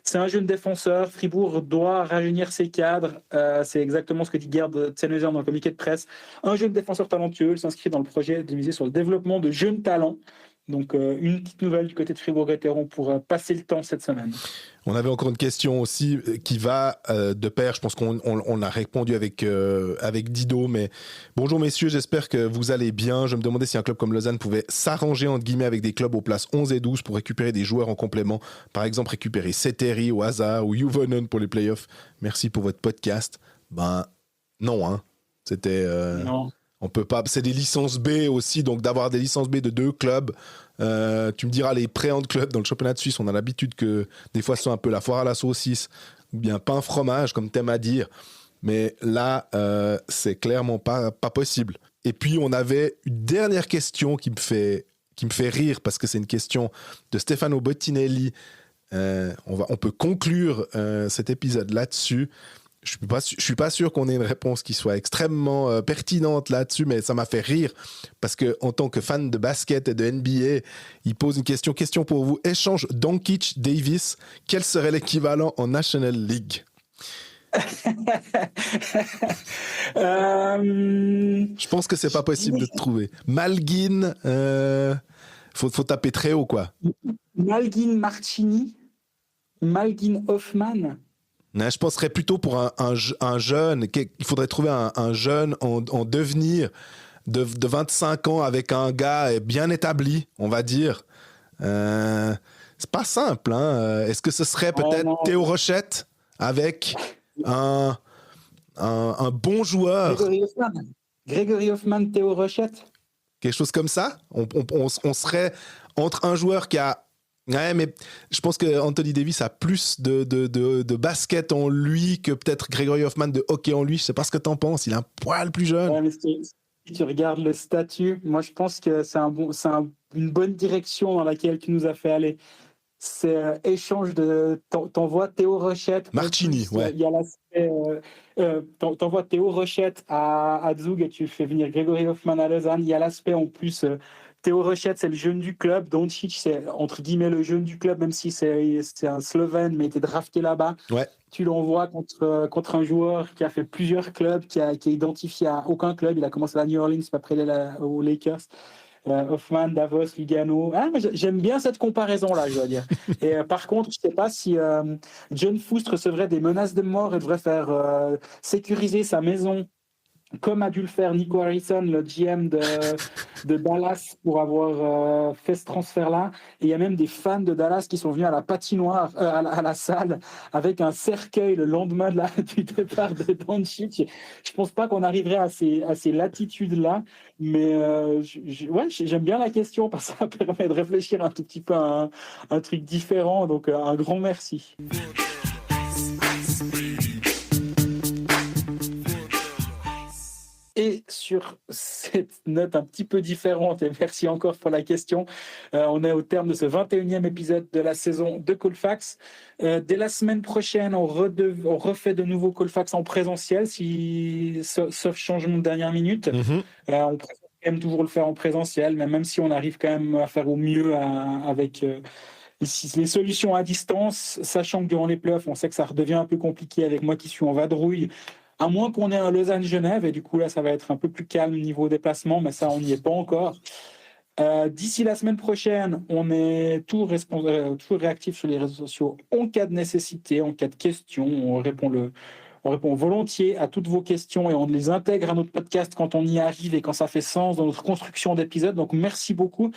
C'est un jeune défenseur. Fribourg doit rajeunir ses cadres. C'est exactement ce que dit Gerd Zenhauser dans le communiqué de presse. Un jeune défenseur talentueux. Il s'inscrit dans le projet de miser sur le développement de jeunes talents. Donc, une petite nouvelle du côté de Fribourg-Gotteron pour passer le temps cette semaine. On avait encore une question aussi qui va de pair. Je pense qu'on a répondu avec Dido. Mais bonjour messieurs, j'espère que vous allez bien. Je me demandais si un club comme Lausanne pouvait s'arranger entre guillemets avec des clubs aux places 11 et 12 pour récupérer des joueurs en complément. Par exemple, récupérer Seteri au hasard ou Juvonen pour les playoffs. Merci pour votre podcast. Non, hein. C'était... Non. On peut pas, c'est des licences B aussi, donc d'avoir des licences B de 2 clubs. Tu me diras, les pré-hand clubs dans le championnat de Suisse, on a l'habitude que des fois ce soit un peu la foire à la saucisse ou bien pain fromage, comme t'aimes à dire. Mais là, c'est clairement pas possible. Et puis, on avait une dernière question qui me fait rire parce que c'est une question de Stefano Bottinelli. On peut conclure cet épisode là-dessus. Je suis pas sûr qu'on ait une réponse qui soit extrêmement pertinente là-dessus, mais ça m'a fait rire parce que en tant que fan de basket et de NBA, il pose une question pour vous. Échange Doncic-Davis, quel serait l'équivalent en National League? Je pense que c'est pas possible de trouver. Malgin, faut taper très haut, quoi. Malgin Martini, Malgin Hoffman. Non, je penserais plutôt pour un jeune. Il faudrait trouver un jeune en devenir de 25 ans avec un gars bien établi, on va dire. C'est pas simple. Hein. Est-ce que ce serait peut-être Théo Rochette avec un bon joueur? Gregory Hoffman, Théo Rochette. Quelque chose comme ça. On serait entre un joueur qui a... Ouais, mais je pense que Anthony Davis a plus de basket en lui que peut-être Gregory Hoffman de hockey en lui. Je sais pas ce que t'en penses. Il est un poil plus jeune. Ouais, mais si tu regardes le statut, moi je pense que c'est une bonne direction dans laquelle tu nous as fait aller. C'est échange de... T'envoies Théo Rochette. Martini, ouais. Il y a l'aspect... t'envoies Théo Rochette à Zug et tu fais venir Gregory Hoffman à Lausanne. Il y a l'aspect en plus... Théo Rochette, c'est le jeune du club. Doncic, c'est entre guillemets le jeune du club, même si c'est un Slovène, mais il était drafté là-bas. Ouais. Tu l'envoies contre un joueur qui a fait plusieurs clubs, qui est identifié à aucun club. Il a commencé à New Orleans, puis après aux Lakers. Hoffman, Davos, Lugano. J'aime bien cette comparaison-là, je dois dire. Et par contre, je ne sais pas si John Foust recevrait des menaces de mort et devrait faire sécuriser sa maison comme a dû le faire Nico Harrison, le GM de Dallas, pour avoir fait ce transfert-là. Et il y a même des fans de Dallas qui sont venus à la patinoire, à la salle, avec un cercueil le lendemain du départ de Doncic. Je pense pas qu'on arriverait à ces latitudes-là, mais ouais, j'aime bien la question parce que ça permet de réfléchir un tout petit peu à un truc différent. Donc, un grand merci. Et sur cette note un petit peu différente, et merci encore pour la question, on est au terme de ce 21e épisode de la saison de Colfax. Dès la semaine prochaine, on refait de nouveau Colfax en présentiel, sauf changement de dernière minute. On préfère quand même toujours le faire en présentiel, mais même si on arrive quand même à faire au mieux avec les solutions à distance, sachant que durant les playoffs, on sait que ça redevient un peu compliqué avec moi qui suis en vadrouille. À moins qu'on ait un Lausanne-Genève, et du coup, là, ça va être un peu plus calme niveau déplacement, mais ça, on n'y est pas encore. D'ici la semaine prochaine, on est toujours réactif sur les réseaux sociaux en cas de nécessité, en cas de questions. On répond volontiers à toutes vos questions et on les intègre à notre podcast quand on y arrive et quand ça fait sens dans notre construction d'épisodes. Donc, merci beaucoup.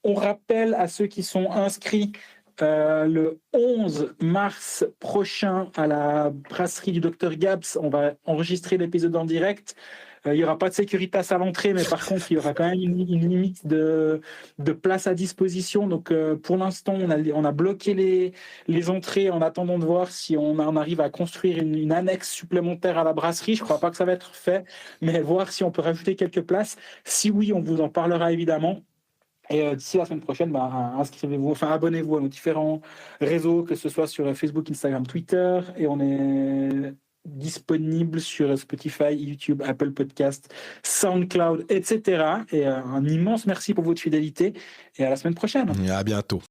On rappelle à ceux qui sont inscrits le 11 mars prochain à la brasserie du Dr Gabs, on va enregistrer l'épisode en direct. Il n'y aura pas de Securitas à l'entrée, mais par contre, il y aura quand même une limite de place à disposition. Donc, pour l'instant, on a bloqué les entrées en attendant de voir si on arrive à construire une annexe supplémentaire à la brasserie. Je ne crois pas que ça va être fait, mais voir si on peut rajouter quelques places. Si oui, on vous en parlera évidemment. Et d'ici la semaine prochaine, abonnez-vous à nos différents réseaux, que ce soit sur Facebook, Instagram, Twitter. Et on est disponible sur Spotify, YouTube, Apple Podcast, SoundCloud, etc. Et un immense merci pour votre fidélité. Et à la semaine prochaine. Et à bientôt.